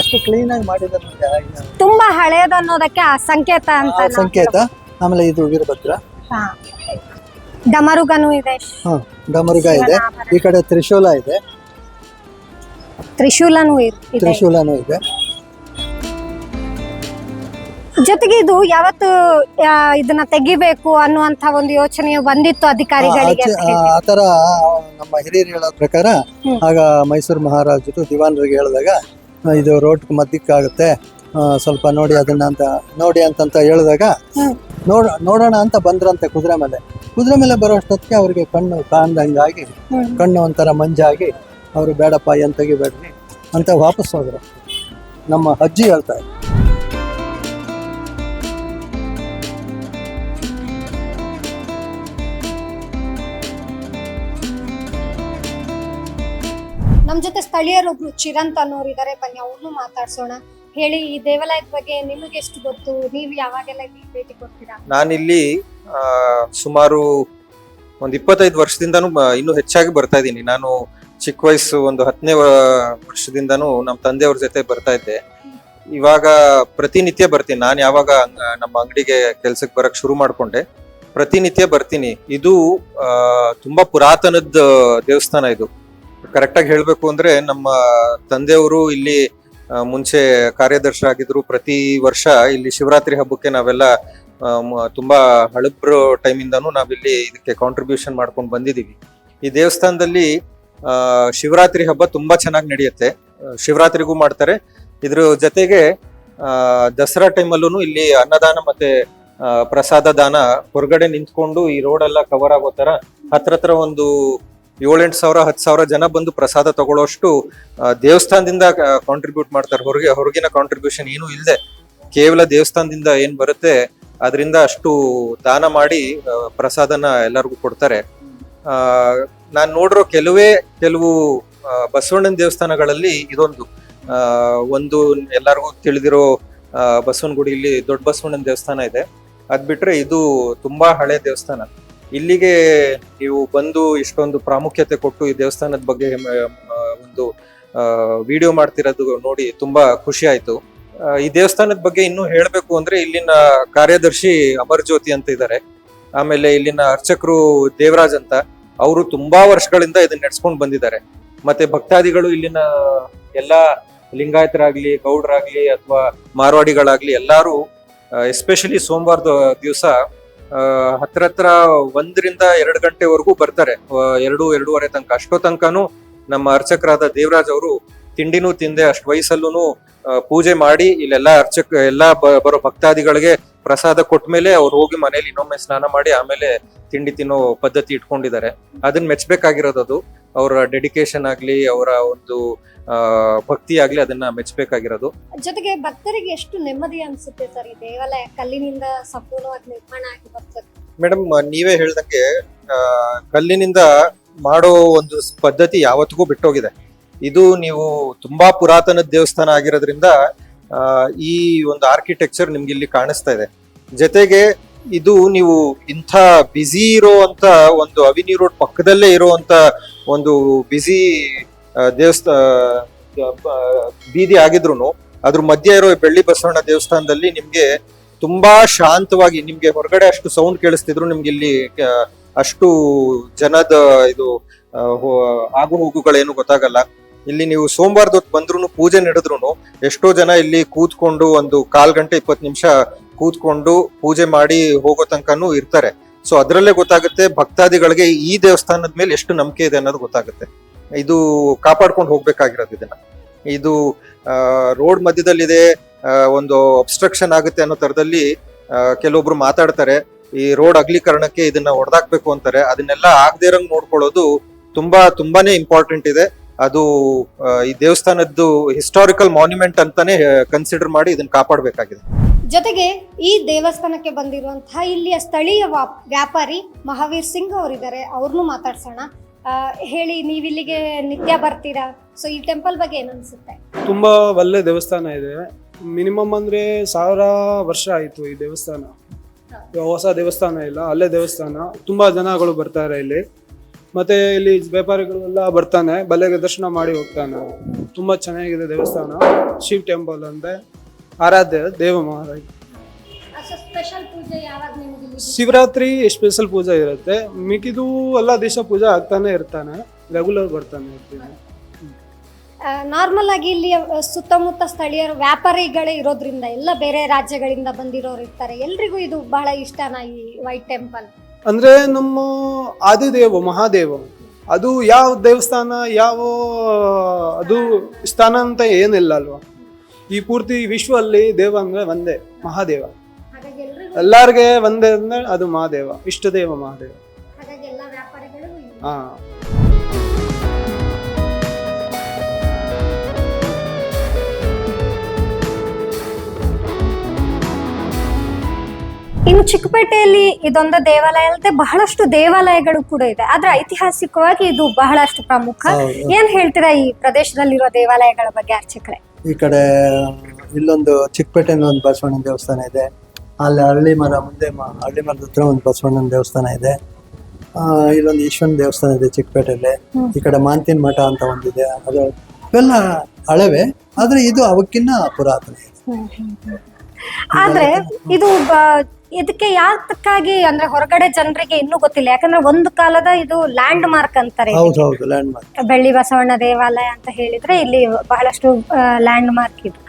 ಎಷ್ಟು ಕ್ಲೀನ್ ಆಗಿ ಮಾಡಿದ್ದಾರೆ, ತುಂಬಾ ಹಳೆಯದು ಅನ್ನೋದಕ್ಕೆ ಸಂಕೇತ. ಆಮೇಲೆ ಇದು ವೀರಭದ್ರ, ಡಮರುಗನೂ ಇದೆ. ಡಮರುಗ ಇದೆ. ಈ ಕಡೆ ತ್ರಿಶೂಲ ಇದೆ, ತ್ರಿಶೂಲನೂ ಇದೆ. ಜೊತೆಗೆ ಇದು ಯಾವತ್ತು ಇದನ್ನ ತೆಗಿಬೇಕು ಅನ್ನುವಂತ ಒಂದು ಯೋಚನೆಯು ಬಂದಿತ್ತು ಅಧಿಕಾರಿಗಳಿಗೆ. ಆತರ ನಮ್ಮ ಹಿರಿಯರು ಹೇಳೋ ಪ್ರಕಾರ ಆಗ ಮೈಸೂರು ಮಹಾರಾಜರು ದಿವಾನರಿಗೆ ಹೇಳಿದಾಗ ಇದು ರೋಡ್ ಮಧ್ಯಕ್ಕಾಗುತ್ತೆ, ಸ್ವಲ್ಪ ನೋಡಿ ಅದನ್ನ ಅಂತ ಹೇಳಿದಾಗ ನೋಡೋಣ ಅಂತ ಬಂದ್ರಂತೆ. ಕುದುರೆ ಮೇಲೆ ಬರೋ ಅಷ್ಟೊತ್ತಿಗೆ ಅವ್ರಿಗೆ ಕಣ್ಣು ಕಾಣ್ದಂಗಾಗಿ, ಕಣ್ಣು ಒಂಥರ ಮಂಜಾಗಿ ಅವರು ಬೇಡಪ್ಪ ಏನ್ ತೆಗಿಬೇಡ್ರಿ ಅಂತ ವಾಪಸ್ ಹೋದ್ರು. ನಮ್ಮ ಅಜ್ಜಿ ಹೇಳ್ತಾ ಇದ್ರು. ನಮ್ ಜೊತೆ ಸ್ಥಳೀಯರೊಬ್ರು ಚಿರಂತ್ ಅನ್ನೋರು ಇದಾರೆ, ಬನ್ನಿ ಅವ್ರನ್ನು ಮಾತಾಡ್ಸೋಣ. ಹೇಳಿ, ಈ ದೇವಾಲಯದ ಬಗ್ಗೆ ನಿಮಗೆ ಎಷ್ಟು ಗೊತ್ತು? ನೀವು ಯಾವಾಗೆಲ್ಲ ಇಲ್ಲಿ ಭೇಟಿ ಕೊಡ್ತೀರಾ? ನಾನಿಲ್ಲಿ ಸುಮಾರು ಒಂದು 25 ವರ್ಷದಿಂದನೂ ಇನ್ನೂ ಹೆಚ್ಚಾಗಿ ಬರ್ತಾ ಇದ್ದೀನಿ. ನಾನು ಚಿಕ್ಕ ವಯಸ್ಸು ಒಂದು 10ನೇ ವರ್ಷದಿಂದನೂ ನಮ್ಮ ತಂದೆಯವ್ರ ಜೊತೆ ಬರ್ತಾ ಇದ್ದೆ. ಇವಾಗ ಪ್ರತಿನಿತ್ಯ ಬರ್ತೀನಿ. ನಾನು ಯಾವಾಗ ನಮ್ಮ ಅಂಗಡಿಗೆ ಕೆಲ್ಸಕ್ಕೆ ಬರಕ್ ಶುರು ಮಾಡ್ಕೊಂಡೆ, ಪ್ರತಿನಿತ್ಯ ಬರ್ತೀನಿ. ಇದು ತುಂಬಾ ಪುರಾತನದ ದೇವಸ್ಥಾನ. ಇದು ಕರೆಕ್ಟಾಗಿ ಹೇಳ್ಬೇಕು ಅಂದ್ರೆ ನಮ್ಮ ತಂದೆಯವರು ಇಲ್ಲಿ ಮುಂಚೆ ಕಾರ್ಯದರ್ಶಿ ಆಗಿದ್ರು. ಪ್ರತಿ ವರ್ಷ ಇಲ್ಲಿ ಶಿವರಾತ್ರಿ ಹಬ್ಬಕ್ಕೆ ನಾವೆಲ್ಲ ತುಂಬಾ ಹಳಬ್ರು ಟೈಮಿಂದಾನು ನಾವಿಲ್ಲಿ ಇದಕ್ಕೆ ಕಾಂಟ್ರಿಬ್ಯೂಷನ್ ಮಾಡ್ಕೊಂಡು ಬಂದಿದೀವಿ. ಈ ದೇವಸ್ಥಾನದಲ್ಲಿ ಶಿವರಾತ್ರಿ ಹಬ್ಬ ತುಂಬಾ ಚೆನ್ನಾಗಿ ನಡೆಯುತ್ತೆ. ಶಿವರಾತ್ರಿಗೂ ಮಾಡ್ತಾರೆ. ಇದ್ರ ಜೊತೆಗೆ ದಸರಾ ಟೈಮಲ್ಲೂ ಇಲ್ಲಿ ಅನ್ನದಾನ ಮತ್ತೆ ಪ್ರಸಾದ ದಾನ ಹೊರಗಡೆ ನಿಂತ್ಕೊಂಡು ಈ ರೋಡ್ ಎಲ್ಲ ಕವರ್ ಆಗೋ ತರ ಹತ್ರ ಒಂದು 7-8 ಸಾವಿರ 10 ಸಾವಿರ ಜನ ಬಂದು ಪ್ರಸಾದ ತಗೊಳ್ಳೋಷ್ಟು ದೇವಸ್ಥಾನದಿಂದ ಕಾಂಟ್ರಿಬ್ಯೂಟ್ ಮಾಡ್ತಾರೆ. ಹೊರಗಿನ ಕಾಂಟ್ರಿಬ್ಯೂಷನ್ ಏನೂ ಇಲ್ಲದೆ ಕೇವಲ ದೇವಸ್ಥಾನದಿಂದ ಏನ್ ಬರುತ್ತೆ ಅದರಿಂದ ಅಷ್ಟು ದಾನ ಮಾಡಿ ಪ್ರಸಾದನ ಎಲ್ಲರಿಗೂ ಕೊಡ್ತಾರೆ. ನಾನ್ ನೋಡಿರೋ ಕೆಲವು ಬಸವಣ್ಣನ ದೇವಸ್ಥಾನಗಳಲ್ಲಿ ಇದೊಂದು ಒಂದು ಎಲ್ಲರಿಗೂ ತಿಳಿದಿರೋ ಬಸವನಗುಡಿಯಲ್ಲಿ ದೊಡ್ಡ ಬಸವಣ್ಣನ ದೇವಸ್ಥಾನ ಇದೆ. ಅದ್ ಬಿಟ್ರೆ ಇದು ತುಂಬಾ ಹಳೆ ದೇವಸ್ಥಾನ. ಇಲ್ಲಿಗೆ ನೀವು ಬಂದು ಇಷ್ಟೊಂದು ಪ್ರಾಮುಖ್ಯತೆ ಕೊಟ್ಟು ಈ ದೇವಸ್ಥಾನದ ಬಗ್ಗೆ ಒಂದು ವಿಡಿಯೋ ಮಾಡ್ತಿರೋದು ನೋಡಿ ತುಂಬಾ ಖುಷಿ ಆಯ್ತು. ಈ ದೇವಸ್ಥಾನದ ಬಗ್ಗೆ ಇನ್ನೂ ಹೇಳ್ಬೇಕು ಅಂದ್ರೆ ಇಲ್ಲಿನ ಕಾರ್ಯದರ್ಶಿ ಅಮರ್ ಜ್ಯೋತಿ ಅಂತ ಇದ್ದಾರೆ. ಆಮೇಲೆ ಇಲ್ಲಿನ ಅರ್ಚಕರು ದೇವರಾಜ್ ಅಂತ, ಅವರು ತುಂಬಾ ವರ್ಷಗಳಿಂದ ಇದನ್ನ ನಡೆಸ್ಕೊಂಡು ಬಂದಿದ್ದಾರೆ. ಮತ್ತೆ ಭಕ್ತಾದಿಗಳು ಇಲ್ಲಿನ ಎಲ್ಲಾ ಲಿಂಗಾಯತರಾಗ್ಲಿ ಗೌಡ್ರಾಗ್ಲಿ ಅಥವಾ ಮಾರ್ವಾಡಿಗಳಾಗ್ಲಿ ಎಲ್ಲಾರು ಎಸ್ಪೆಷಲಿ ಸೋಮವಾರದ ದಿವಸ ಹತ್ರ 1 ರಿಂದ 2 ಗಂಟೆವರೆಗೂ ಬರ್ತಾರೆ. 2-2:30 ತನಕ. ಅಷ್ಟೋ ತನಕನೂ ನಮ್ಮ ಅರ್ಚಕರಾದ ದೇವರಾಜ್ ಅವರು ತಿಂಡಿನೂ ತಿಂದೆ ಅಷ್ಟು ವಯಸ್ಸಲ್ಲೂ ಪೂಜೆ ಮಾಡಿ ಇಲ್ಲೆಲ್ಲ ಬರೋ ಭಕ್ತಾದಿಗಳಿಗೆ ಪ್ರಸಾದ ಕೊಟ್ಮೇಲೆ ಅವ್ರು ಹೋಗಿ ಮನೇಲಿ ಇನ್ನೊಮ್ಮೆ ಸ್ನಾನ ಮಾಡಿ ಆಮೇಲೆ ತಿಂಡಿ ತಿನ್ನೋ ಪದ್ಧತಿ ಇಟ್ಕೊಂಡಿದ್ದಾರೆ. ಅದನ್ನ ಮೆಚ್ಚಬೇಕಾಗಿರೋದು ಅವರ ಡೆಡಿಕೇಶನ್ ಆಗ್ಲಿ ಅವರ ಒಂದು ಭಕ್ತಿ ಆಗ್ಲಿ ಅದನ್ನ ಮೆಚ್ಚಬೇಕಾಗಿರೋದು. ಜೊತೆಗೆ ಭಕ್ತರಿಗೆ ಎಷ್ಟು ನೆಮ್ಮದಿ ಅನ್ಸುತ್ತೆ ಸರ್ ಈ ದೇವಾಲಯ ಕಲ್ಲಿನಿಂದ ಸಂಪೂರ್ಣವಾಗಿ ನಿರ್ಮಾಣ ಆಗಿ ಬರ್ತದೆ? ಮೇಡಮ್, ನೀವೇ ಹೇಳ್ದಂಗೆ ಕಲ್ಲಿನಿಂದ ಮಾಡೋ ಒಂದು ಪದ್ಧತಿ ಯಾವತ್ತಿಗೂ ಬಿಟ್ಟೋಗಿದೆ. ಇದು ನೀವು ತುಂಬಾ ಪುರಾತನ ದೇವಸ್ಥಾನ ಆಗಿರೋದ್ರಿಂದ ಈ ಒಂದು ಆರ್ಕಿಟೆಕ್ಚರ್ ನಿಮ್ಗೆ ಇಲ್ಲಿ ಕಾಣಿಸ್ತಾ ಇದೆ. ಜೊತೆಗೆ ಇದು ನೀವು ಇಂಥ ಬ್ಯುಸಿ ಇರೋಂತ ಒಂದು ಅವಿನಿ ರೋಡ್ ಪಕ್ಕದಲ್ಲೇ ಇರುವಂತ ಒಂದು ಬ್ಯುಸಿ ಬೀದಿ ಆಗಿದ್ರು ಅದ್ರ ಮಧ್ಯೆ ಇರೋ ಬೆಳ್ಳಿ ಬಸವಣ್ಣ ದೇವಸ್ಥಾನದಲ್ಲಿ ನಿಮ್ಗೆ ತುಂಬಾ ಶಾಂತವಾಗಿ, ನಿಮ್ಗೆ ಹೊರಗಡೆ ಅಷ್ಟು ಸೌಂಡ್ ಕೇಳಿಸ್ತಿದ್ರು ನಿಮ್ಗೆ ಇಲ್ಲಿ ಅಷ್ಟು ಜನದ ಇದು ಆಗು ಹೋಗುಗಳೇನು ಗೊತ್ತಾಗಲ್ಲ. ಇಲ್ಲಿ ನೀವು ಸೋಮವಾರದ ಹೊತ್ತು ಬಂದ್ರು ಪೂಜೆ ನಡೆದ್ರು ಎಷ್ಟೋ ಜನ ಇಲ್ಲಿ ಕೂತ್ಕೊಂಡು ಒಂದು 1/4 ಗಂಟೆ 20 ನಿಮಿಷ ಕೂತ್ಕೊಂಡು ಪೂಜೆ ಮಾಡಿ ಹೋಗೋ ತನಕನೂ ಇರ್ತಾರೆ. ಸೊ ಅದ್ರಲ್ಲೇ ಗೊತ್ತಾಗುತ್ತೆ ಭಕ್ತಾದಿಗಳಿಗೆ ಈ ದೇವಸ್ಥಾನದ ಮೇಲೆ ಎಷ್ಟು ನಂಬಿಕೆ ಇದೆ ಅನ್ನೋದು ಗೊತ್ತಾಗುತ್ತೆ. ಇದು ಕಾಪಾಡ್ಕೊಂಡು ಹೋಗ್ಬೇಕಾಗಿರೋದು. ಇದು ರೋಡ್ ಮಧ್ಯದಲ್ಲಿದೆ, ಒಂದು ಅಬ್ಸ್ಟ್ರಕ್ಷನ್ ಆಗುತ್ತೆ ಅನ್ನೋ ತರದಲ್ಲಿ ಕೆಲವೊಬ್ರು ಮಾತಾಡ್ತಾರೆ. ಈ ರೋಡ್ ಅಗಲೀಕರಣಕ್ಕೆ ಇದನ್ನ ಹೊಡೆದಾಕ್ಬೇಕು ಅಂತಾರೆ. ಅದನ್ನೆಲ್ಲ ಆಗದೇ ಇರಂಗ್ ನೋಡ್ಕೊಳ್ಳೋದು ತುಂಬಾನೇ ಇಂಪಾರ್ಟೆಂಟ್ ಇದೆ. ಅದು ಈ ದೇವಸ್ಥಾನದ್ದು ಹಿಸ್ಟಾರಿಕಲ್ ಮಾನ್ಯುಮೆಂಟ್ ಅಂತಾನೆ ಕನ್ಸಿಡರ್ ಮಾಡಿ ಇದನ್ನ ಕಾಪಾಡಬೇಕಾಗಿದೆ. ಜೊತೆಗೆ ಈ ದೇವಸ್ಥಾನಕ್ಕೆ ಬಂದಿರುವಂತಹ ಇಲ್ಲಿಯ ಸ್ಥಳೀಯ ವ್ಯಾಪಾರಿ ಮಹಾವೀರ್ ಸಿಂಗ್ ಅವರಿದ್ದಾರೆ, ಅವ್ರನ್ನೂ ಮಾತಾಡ್ಸೋಣ. ಹೇಳಿ, ನೀವಿಲ್ಲಿಗೆ ನಿತ್ಯ ಬರ್ತೀರಾ? ಸೊ ಈ ಟೆಂಪಲ್ ಬಗ್ಗೆ ಏನ್ ಅನ್ಸುತ್ತೆ? ತುಂಬಾ ಒಳ್ಳೆ ದೇವಸ್ಥಾನ ಇದೆ. ಮಿನಿಮಮ್ ಅಂದ್ರೆ 1000 ವರ್ಷ ಆಯ್ತು ಈ ದೇವಸ್ಥಾನ. ಹೊಸ ದೇವಸ್ಥಾನ ಇಲ್ಲ, ಅಲ್ಲೇ ದೇವಸ್ಥಾನ. ತುಂಬಾ ಜನಗಳು ಬರ್ತಾರೆ ಇಲ್ಲಿ. ಮತ್ತೆ ಇಲ್ಲಿ ವ್ಯಾಪಾರಿಗಳು ಎಲ್ಲ ಬರ್ತಾನೆ, ಬಲೆಗೆ ದರ್ಶನ ಮಾಡಿ ಹೋಗ್ತಾನೆ. ತುಂಬಾ ಚೆನ್ನಾಗಿದೆ ದೇವಸ್ಥಾನ. ಶಿವ್ ಟೆಂಪಲ್ ಅಂದ್ರೆ ಆರಾಧ್ಯ ದೇವ ಮಹಾರಾಜ. ಶಿವರಾತ್ರಿ ಸ್ಪೆಷಲ್ ಪೂಜೆ ಇರುತ್ತೆ. ಮಿಕ್ಕಿದು ಎಲ್ಲ ದಿವಸ ಪೂಜೆ ಆಗ್ತಾನೆ ಇರ್ತಾನೆ, ರೆಗ್ಯುಲರ್ ಬರ್ತಾನೆ ಇರ್ತೀನಿ. ನಾರ್ಮಲ್ ಆಗಿ ಇಲ್ಲಿ ಸುತ್ತಮುತ್ತ ಸ್ಥಳೀಯರು ವ್ಯಾಪಾರಿಗಳೇ ಇರೋದ್ರಿಂದ ಎಲ್ಲ ಬೇರೆ ರಾಜ್ಯಗಳಿಂದ ಬಂದಿರೋರು ಇರ್ತಾರೆ. ಎಲ್ರಿಗೂ ಇದು ಬಹಳ ಇಷ್ಟನಾ ಈ ವೈಟ್ ಟೆಂಪಲ್? ಅಂದ್ರೆ ನಮ್ಮ ಆದಿದೇವ ಮಹಾದೇವ, ಅದು ಯಾವ ದೇವಸ್ಥಾನ ಯಾವ ಅದು ಸ್ಥಾನ ಅಂತ ಏನಿಲ್ಲ ಅಲ್ವಾ. ಈ ಪೂರ್ತಿ ವಿಶ್ವಲ್ಲಿ ದೇವ ಅಂದ್ರೆ ಒಂದೇ, ಮಹಾದೇವ. ಎಲ್ಲಾರ್ಗೆ ಒಂದೇ ಅಂದ್ರೆ ಅದು ಮಹಾದೇವ, ಇಷ್ಟ ದೇವ ಮಹಾದೇವ. ಹಾ. ಇನ್ನು ಚಿಕ್ಕಪೇಟೆಯಲ್ಲಿ ಇದೊಂದು ದೇವಾಲಯ ಅಲ್ಲದೆ ಬಹಳಷ್ಟು ದೇವಾಲಯಗಳು ಕೂಡ ಇದೆ, ಆದ್ರೆ ಐತಿಹಾಸಿಕವಾಗಿ ಇದು ಬಹಳಷ್ಟು ಪ್ರಮುಖ. ಏನ್ ಹೇಳ್ತೀರಾ ಈ ಪ್ರದೇಶದಲ್ಲಿರುವ ದೇವಾಲಯಗಳ ಬಗ್ಗೆ ಅರ್ಚಕರೇ? ಈ ಕಡೆ ಇಲ್ಲೊಂದು ಚಿಕ್ಕಪೇಟೆ ಒಂದು ಬಸವಣ್ಣನ ದೇವಸ್ಥಾನ ಇದೆ, ಅಲ್ಲಿ ಹಳ್ಳಿ ಮರದ ಹತ್ರ ಒಂದು ಬಸವಣ್ಣನ ದೇವಸ್ಥಾನ ಇದೆ, ಇಲ್ಲೊಂದು ಈಶ್ವರನ ದೇವಸ್ಥಾನ ಇದೆ ಚಿಕ್ಕಪೇಟೆಯಲ್ಲಿ. ಈ ಕಡೆ ಮಾಂತಿನ ಮಠ ಅಂತ ಒಂದಿದೆ, ಅದು ಇವೆಲ್ಲ ಹಳವೆ, ಆದ್ರೆ ಇದು ಅವಕ್ಕಿನ್ನ ಪುರಾತನ ಇದೆ. ಆದ್ರೆ ಇದು ಇದಕ್ಕೆ ಯಾತಕ್ಕಾಗಿ ಅಂದ್ರೆ ಹೊರಗಡೆ ಜನರಿಗೆ ಇನ್ನೂ ಗೊತ್ತಿಲ್ಲ, ಯಾಕಂದ್ರೆ ಒಂದು ಕಾಲದ ಇದು ಲ್ಯಾಂಡ್ ಮಾರ್ಕ್ ಅಂತಾರೆ. ಹೌದು ಲ್ಯಾಂಡ್ ಮಾರ್ಕ್. ಬೆಳ್ಳಿ ಬಸವಣ್ಣ ದೇವಾಲಯ ಅಂತ ಹೇಳಿದ್ರೆ ಇಲ್ಲಿ ಬಹಳಷ್ಟು ಲ್ಯಾಂಡ್ ಮಾರ್ಕ್ ಇದು.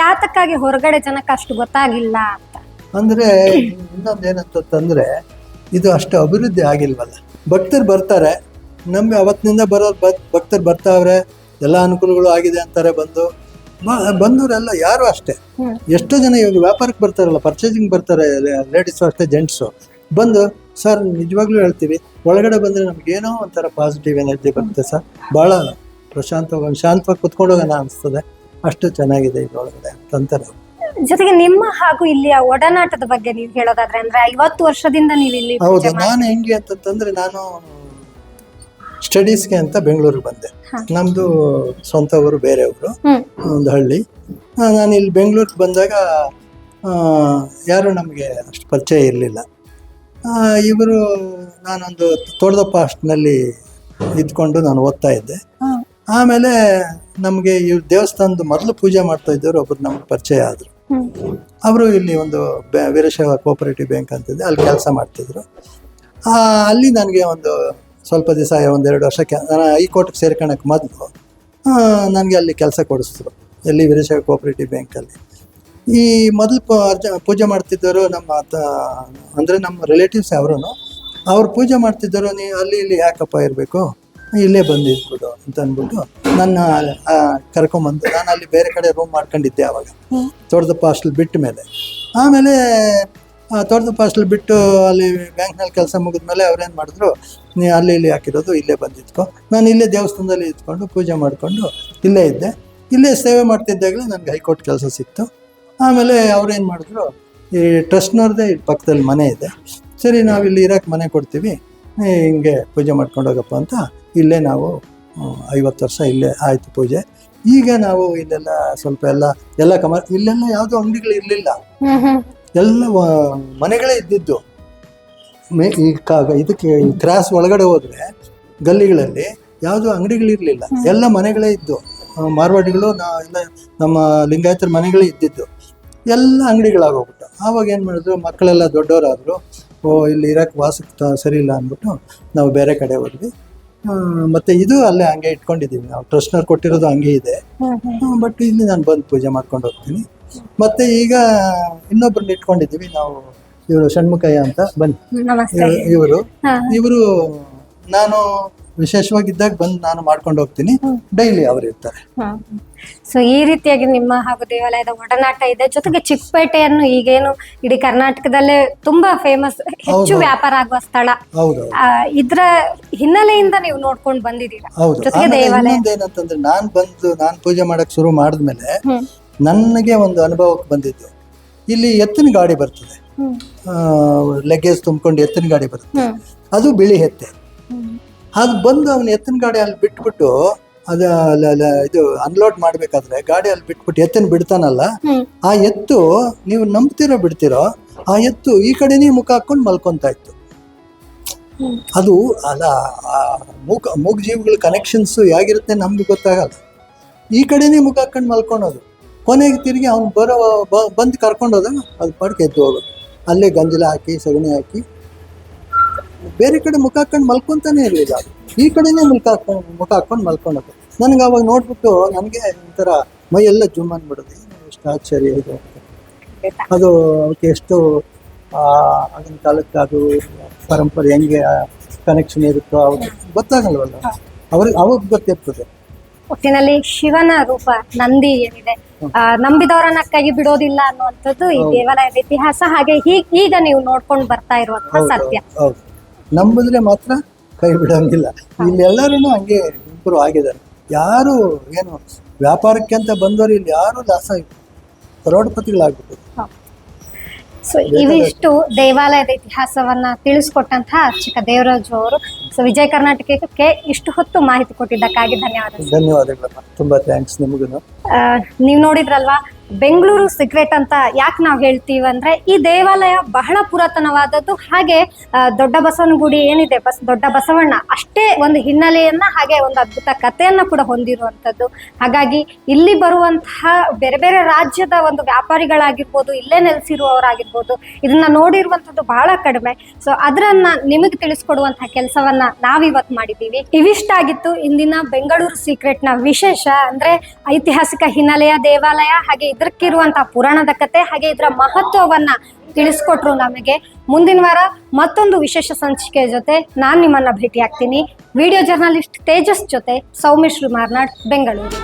ಯಾತಕ್ಕಾಗಿ ಹೊರಗಡೆ ಜನಕ್ಕೆ ಅಷ್ಟು ಗೊತ್ತಾಗಿಲ್ಲ ಅಂತ ಅಂದ್ರೆ ಇನ್ನೊಂದೇನಂತಂದ್ರೆ ಇದು ಅಷ್ಟು ಅಭಿವೃದ್ಧಿ ಆಗಿಲ್ವಲ್ಲ. ಭಕ್ತರು ಬರ್ತಾರೆ, ನಮ್ಗೆ ಅವತ್ತಿನಿಂದ ಭಕ್ತರು ಬರ್ತಾವ್ರೆ, ಎಲ್ಲ ಅನುಕೂಲಗಳು ಆಗಿದೆ ಅಂತಾರೆ. ಬಂದವರೆಲ್ಲ ಯಾರು ಅಷ್ಟೇ, ಎಷ್ಟೋ ಜನ ಇವಾಗ ವ್ಯಾಪಾರಕ್ಕೆ ಬರ್ತಾರಲ್ಲ, ಪರ್ಚೇಸಿಂಗ್ ಬರ್ತಾರೆ, ಲೇಡೀಸು ಅಷ್ಟೇ ಜೆಂಟ್ಸು ಬಂದು, ಸರ್ ನಿಜವಾಗ್ಲೂ ಹೇಳ್ತೀವಿ, ಒಳಗಡೆ ಬಂದರೆ ನಮಗೇನೋ ಒಂಥರ ಪಾಸಿಟಿವ್ ಎನರ್ಜಿ ಬರುತ್ತೆ ಸರ್, ಭಾಳ ಶಾಂತವಾಗಿ ಕುತ್ಕೊಂಡೋಗೋಣ ಅನಿಸ್ತದೆ, ಅಷ್ಟು ಚೆನ್ನಾಗಿದೆ ಇದು ಒಳಗಡೆ ಅಂತಾರೆ. ಜೊತೆಗೆ ನಿಮ್ಮ ಹಾಗೂ ಇಲ್ಲಿಯ ಒಡನಾಟದ ಬಗ್ಗೆ ನೀವು ಹೇಳೋದಾದ್ರೆ, ಅಂದ್ರೆ 50 ವರ್ಷದಿಂದ ನೀವು ಇಲ್ಲಿ? ಹೌದು, ನಾನು ಹೆಂಗೆ ಅಂತಂದ್ರೆ ನಾನು ಸ್ಟಡೀಸ್ಗೆ ಅಂತ ಬೆಂಗಳೂರಿಗೆ ಬಂದೆ. ನಮ್ದು ಸ್ವಂತ ಊರು ಬೇರೆ ಊರು, ಒಂದು ಹಳ್ಳಿ. ನಾನು ಇಲ್ಲಿ ಬೆಂಗಳೂರಿಗೆ ಬಂದಾಗ ಯಾರು ನಮಗೆ ಅಷ್ಟು ಪರಿಚಯ ಇರಲಿಲ್ಲ. ಇವರು ನಾನೊಂದು ತೋಟದಪ್ಪ ಹಾಸ್ಟೆಲ್ನಲ್ಲಿ ಇದ್ಕೊಂಡು ನಾನು ಓದ್ತಾ ಇದ್ದೆ. ಆಮೇಲೆ ನಮಗೆ ಇವ್ರು ದೇವಸ್ಥಾನದ ಮೊದಲು ಪೂಜೆ ಮಾಡ್ತಾ ಇದ್ದವರು ಒಬ್ರು ನಮ್ಗೆ ಪರಿಚಯ ಆದರು. ಅವರು ಇಲ್ಲಿ ಒಂದು ವೀರಶೈವ ಕೋಆಪರೇಟಿವ್ ಬ್ಯಾಂಕ್ ಅಂತಿದೆ, ಅಲ್ಲಿ ಕೆಲಸ ಮಾಡ್ತಿದ್ರು. ಅಲ್ಲಿ ನನಗೆ ಒಂದು ಸ್ವಲ್ಪ ದಿವಸ, 1-2 ವರ್ಷಕ್ಕೆ ನಾನು ಹೈಕೋರ್ಟ್ಗೆ ಸೇರ್ಕೊಳಕ್ಕೆ ಮೊದಲು ನನಗೆ ಅಲ್ಲಿ ಕೆಲಸ ಕೊಡಿಸಿದ್ರು, ಎಲ್ಲಿ ವೀರಶೈವ ಕೋಆಪರೇಟಿವ್ ಬ್ಯಾಂಕಲ್ಲಿ. ಈ ಮೊದಲು ಪೂಜೆ ಮಾಡ್ತಿದ್ದರು ಅಂದರೆ ನಮ್ಮ ರಿಲೇಟಿವ್ಸ್ ಅವ್ರು ಪೂಜೆ ಮಾಡ್ತಿದ್ದರು. ನೀವು ಅಲ್ಲಿ ಇಲ್ಲಿ ಯಾಕಪ್ಪ ಇರಬೇಕು, ಇಲ್ಲೇ ಬಂದಿದ್ಬಿಡು ಅಂತ ಅಂದ್ಬಿಟ್ಟು ನನ್ನ ಕರ್ಕೊಂಬಂದು, ನಾನು ಅಲ್ಲಿ ಬೇರೆ ಕಡೆ ರೂಮ್ ಮಾಡ್ಕೊಂಡಿದ್ದೆ ಆವಾಗ, ತೋಟದಪ್ಪ ಹಾಸ್ಟೆಲ್ ಬಿಟ್ಟ ಮೇಲೆ. ಆಮೇಲೆ ತೋಟದಪ್ಪ ಹಾಸ್ಟೆಲ್ ಬಿಟ್ಟು ಅಲ್ಲಿ ಬ್ಯಾಂಕ್ನಲ್ಲಿ ಕೆಲಸ ಮುಗಿದ್ಮೇಲೆ ಅವ್ರೇನು ಮಾಡಿದ್ರು, ನೀವು ಅಲ್ಲಿ ಇಲ್ಲಿ ಹಾಕಿರೋದು, ಇಲ್ಲೇ ಬಂದಿದ್ಕೋ. ನಾನು ಇಲ್ಲೇ ದೇವಸ್ಥಾನದಲ್ಲಿ ಇದ್ಕೊಂಡು ಪೂಜೆ ಮಾಡಿಕೊಂಡು ಇಲ್ಲೇ ಇದ್ದೆ. ಇಲ್ಲೇ ಸೇವೆ ಮಾಡ್ತಿದ್ದಾಗಲೇ ನನಗೆ ಹೈಕೋರ್ಟ್ ಕೆಲಸ ಸಿಕ್ತು. ಆಮೇಲೆ ಅವ್ರೇನು ಮಾಡಿದ್ರು, ಈ ಟ್ರಸ್ಟ್ನವ್ರದ್ದೇ ಇಲ್ಲಿ ಪಕ್ಕದಲ್ಲಿ ಮನೆ ಇದೆ, ಸರಿ ನಾವು ಇಲ್ಲಿ ಇರೋಕ್ಕೆ ಮನೆ ಕೊಡ್ತೀವಿ, ಹಿಂಗೆ ಪೂಜೆ ಮಾಡ್ಕೊಂಡು ಹೋಗಪ್ಪ ಅಂತ ಇಲ್ಲೇ ನಾವು 50 ವರ್ಷ ಇಲ್ಲೇ ಆಯಿತು ಪೂಜೆ. ಈಗ ನಾವು ಇಲ್ಲೆಲ್ಲ ಸ್ವಲ್ಪ ಎಲ್ಲ ಇಲ್ಲೆಲ್ಲ ಯಾವುದೋ ಅಂಗಡಿಗಳು ಇರಲಿಲ್ಲ, ಎಲ್ಲ ಮನೆಗಳೇ ಇದ್ದಿದ್ದು. ಇದಕ್ಕೆ ಕ್ರಾಸ್ ಒಳಗಡೆ ಹೋದರೆ ಗಲ್ಲಿಗಳಲ್ಲಿ ಯಾವುದೋ ಅಂಗಡಿಗಳಿರಲಿಲ್ಲ, ಎಲ್ಲ ಮನೆಗಳೇ ಇದ್ದು. ಮಾರ್ವಾಡಿಗಳು ಎಲ್ಲ ನಮ್ಮ ಲಿಂಗಾಯತರ ಮನೆಗಳೇ ಇದ್ದಿದ್ದು, ಎಲ್ಲ ಅಂಗಡಿಗಳಾಗೋಗ್ಬಿಟ್ಟು. ಆವಾಗ ಏನು ಮಾಡಿದ್ರು, ಮಕ್ಕಳೆಲ್ಲ ದೊಡ್ಡವರಾದರು, ಇಲ್ಲಿ ಇರೋಕ್ಕೆ ವಾಸಕ್ಕೆ ಸರಿ ಇಲ್ಲ ಅಂದ್ಬಿಟ್ಟು ನಾವು ಬೇರೆ ಕಡೆ ಹೋದ್ವಿ. ಮತ್ತು ಇದು ಅಲ್ಲೇ ಹಂಗೆ ಇಟ್ಕೊಂಡಿದ್ದೀವಿ ನಾವು, ಟ್ರಸ್ಟ್ನವ್ರು ಕೊಟ್ಟಿರೋದು ಹಂಗೆ ಇದೆ. ಬಟ್ ಇಲ್ಲಿ ನಾನು ಬಂದು ಪೂಜೆ ಮಾಡ್ಕೊಂಡು ಹೋಗ್ತೀನಿ. ಮತ್ತು ಈಗ ಇನ್ನೊಬ್ಬರನ್ನ ಇಟ್ಕೊಂಡಿದ್ದೀವಿ ನಾವು, ಇವರು ಷಣ್ಮುಖಯ್ಯ ಅಂತ. ಬನ್ನಿ, ಇವರು ನಾನು ವಿಶೇಷವಾಗಿದ್ದಾಗ ಬಂದು ನಾನು ಮಾಡ್ಕೊಂಡು ಹೋಗ್ತೀನಿ, ಡೈಲಿ ಅವರು ಇರ್ತಾರೆ. ಸೊ ಈ ರೀತಿಯಾಗಿ ನಿಮ್ಮ ಹಾಗೂ ದೇವಾಲಯದ ಒಡನಾಟ ಇದೆ. ಜೊತೆಗೆ ಚಿಕ್ಕಪೇಟೆಯನ್ನು ಈಗೇನು ಇಡೀ ಕರ್ನಾಟಕದಲ್ಲೇ ತುಂಬಾ ಫೇಮಸ್, ಹೆಚ್ಚು ವ್ಯಾಪಾರ ಆಗುವ ಸ್ಥಳ, ಇದ್ರ ಹಿನ್ನೆಲೆಯಿಂದ ನೀವು ನೋಡ್ಕೊಂಡು ಬಂದಿದ್ದೀರಾ. ಜೊತೆಗೆ ದೇವಾಲಯ ಏನಂತಂದ್ರೆ, ನಾನು ಪೂಜೆ ಮಾಡಕ್ ಶುರು ಮಾಡಿದ್ಮೇಲೆ ನನಗೆ ಒಂದು ಅನುಭವಕ್ಕೆ ಬಂದಿದ್ದು, ಇಲ್ಲಿ ಎತ್ತಿನ ಗಾಡಿ ಬರ್ತದೆ, ಲಗೇಜ್ ತುಂಬಿಕೊಂಡು ಎತ್ತಿನ ಗಾಡಿ ಬರುತ್ತೆ, ಅದು ಬಿಳಿ ಎತ್ತೆ. ಅದು ಬಂದು ಅವನ ಎತ್ತಿನ ಗಾಡಿ ಅಲ್ಲಿ ಬಿಟ್ಬಿಟ್ಟು, ಇದು ಅನ್ಲೋಡ್ ಮಾಡ್ಬೇಕಾದ್ರೆ ಗಾಡಿ ಅಲ್ಲಿ ಬಿಟ್ಬಿಟ್ಟು ಎತ್ತನ್ನು ಬಿಡ್ತಾನಲ್ಲ, ಆ ಎತ್ತು ನೀವು ನಂಬ್ತಿರೋ ಬಿಡ್ತಿರೋ, ಆ ಎತ್ತು ಈ ಕಡೆನೇ ಮುಖ ಹಾಕೊಂಡು ಮಲ್ಕೊಂತ ಇತ್ತು. ಅದು ಅಲ್ಲ, ಮೂಗ ಜೀವಿಗಳ ಕನೆಕ್ಷನ್ಸ್ ಹೇಗಿರುತ್ತೆ ನಮ್ಗೆ ಗೊತ್ತಾಗಲ್ಲ. ಈ ಕಡೆನೇ ಮುಖ ಹಾಕೊಂಡು ಮಲ್ಕೊಳೋದು, ಕೊನೆಗೆ ತಿರುಗಿ ಅವ್ನು ಬಂದು ಕರ್ಕೊಂಡು ಹೋದಾಗ ಅದು ಪಡ್ಕೆ ಎದ್ದು ಹೋಗೋದು. ಅಲ್ಲೇ ಗಂಜಲ ಹಾಕಿ ಸಗಣಿ ಹಾಕಿ ಬೇರೆ ಕಡೆ ಮುಖ ಹಾಕೊಂಡು ಮಲ್ಕೊಂತಾನೆ ಇರಲಿಲ್ಲ, ಅದು ಈ ಕಡೆನೇ ಮುಖ ಹಾಕೊಂಡು ಮಲ್ಕೊಂಡೋದು. ನನಗೆ ಅವಾಗ ನೋಡ್ಬಿಟ್ಟು ನನಗೆ ಒಂಥರ ಮೈಯೆಲ್ಲ ಜುಮ್ ಅಂದ್ಬಿಡೋದು, ಎಷ್ಟು ಆಶ್ಚರ್ಯ ಇದು ಅಂತ. ಅದು ಅವಕ್ಕೆ ಎಷ್ಟು ಆಗಿನ ಕಾಲಕ್ಕೆ ಅದು ಪರಂಪರೆ ಹೆಂಗೆ ಕನೆಕ್ಷನ್ ಇರುತ್ತೋ ಅವ್ರಿಗೆ ಗೊತ್ತಾಗಲ್ವಲ್ಲ, ಅವಾಗ ಗೊತ್ತಿರ್ತದೆ. ಒಟ್ಟಿನಲ್ಲಿ ಶಿವನ ರೂಪ ನಂದಿ ಏನಿದೆ, ನಂಬಿದವರನ್ನ ಕೈ ಬಿಡೋದಿಲ್ಲ ಅನ್ನುವಂಥದ್ದು ಈ ದೇವಾಲಯದ ಇತಿಹಾಸ. ಹಾಗೆ ಈಗ ನೀವು ನೋಡ್ಕೊಂಡು ಬರ್ತಾ ಇರುವಂತಹ ಸತ್ಯ. ಹೌದು, ನಂಬಿದ್ರೆ ಮಾತ್ರ ಕೈ ಬಿಡೋಂಗಿಲ್ಲ. ಇಲ್ಲಿ ಎಲ್ಲರೂ ಹಂಗೆ ಇಂಪ್ರೂವ್ ಆಗಿದ್ದಾರೆ. ಯಾರು ಏನು ವ್ಯಾಪಾರಕ್ಕೆ ಅಂತ ಬಂದವರು ಇಲ್ಲಿ ಯಾರು ಲಾಸ ಕರೋಡ್ಪತಿಗಳಾಗ್ಬಿಟ್ಟು. ಸೊ ಇವಿಷ್ಟು ದೇವಾಲಯದ ಇತಿಹಾಸವನ್ನ ತಿಳಿಸ್ಕೊಟ್ಟಂತಹ ಚಿಕ್ಕ ದೇವರಾಜು ಅವರು. ಸೊ ವಿಜಯ ಕರ್ನಾಟಕಕ್ಕೆ ಇಷ್ಟು ಹೊತ್ತು ಮಾಹಿತಿ ಕೊಟ್ಟಿದ್ದಕ್ಕಾಗಿ ಧನ್ಯವಾದ. ಧನ್ಯವಾದಗಳಮ್ಮ, ತುಂಬಾ ಥ್ಯಾಂಕ್ಸ್ ನಿಮಗೂ. ನೀವು ನೋಡಿದ್ರಲ್ವಾ, ಬೆಂಗಳೂರು ಸೀಕ್ರೆಟ್ ಅಂತ ಯಾಕೆ ನಾವು ಹೇಳ್ತೀವಿ ಅಂದ್ರೆ ಈ ದೇವಾಲಯ ಬಹಳ ಪುರಾತನವಾದದ್ದು. ಹಾಗೆ ದೊಡ್ಡ ಬಸವನ ಗುಡಿ ಏನಿದೆ, ದೊಡ್ಡ ಬಸವಣ್ಣ ಅಷ್ಟೇ ಒಂದು ಹಿನ್ನೆಲೆಯನ್ನ ಹಾಗೆ ಒಂದು ಅದ್ಭುತ ಕಥೆಯನ್ನ ಕೂಡ ಹೊಂದಿರುವಂತದ್ದು. ಹಾಗಾಗಿ ಇಲ್ಲಿ ಬರುವಂತಹ ಬೇರೆ ಬೇರೆ ರಾಜ್ಯದ ಒಂದು ವ್ಯಾಪಾರಿಗಳಾಗಿರ್ಬೋದು, ಇಲ್ಲೇ ನೆಲೆಸಿರುವವರಾಗಿರ್ಬೋದು, ಇದನ್ನ ನೋಡಿರುವಂತದ್ದು ಬಹಳ ಕಡಿಮೆ. ಸೊ ಅದರನ್ನ ನಿಮಗೆ ತಿಳಿಸ್ಕೊಡುವಂತಹ ಕೆಲಸವನ್ನ ನಾವಿವತ್ತು ಮಾಡಿದ್ದೀವಿ. ಇವಿಷ್ಟಾಗಿತ್ತು ಇಂದಿನ ಬೆಂಗಳೂರು ಸೀಕ್ರೆಟ್ ನ ವಿಶೇಷ. ಅಂದ್ರೆ ಐತಿಹಾಸಿಕ ಹಿನ್ನೆಲೆಯ ದೇವಾಲಯ, ಹಾಗೆ ಇದಕ್ಕಿರುವಂತಹ ಪುರಾಣದ ಕತೆ, ಹಾಗೆ ಇದರ ಮಹತ್ವವನ್ನ ತಿಳಿಸ್ಕೊಟ್ರು ನಮಗೆ. ಮುಂದಿನ ವಾರ ಮತ್ತೊಂದು ವಿಶೇಷ ಸಂಚಿಕೆಯ ಜೊತೆ ನಾನು ನಿಮ್ಮನ್ನ ಭೇಟಿ ಆಗ್ತೀನಿ. ವಿಡಿಯೋ ಜರ್ನಲಿಸ್ಟ್ ತೇಜಸ್ ಜೊತೆ ಸೌಮ್ಯ ಶ್ರೀ ಮಾರ್ನಾಡ್, ಬೆಂಗಳೂರು.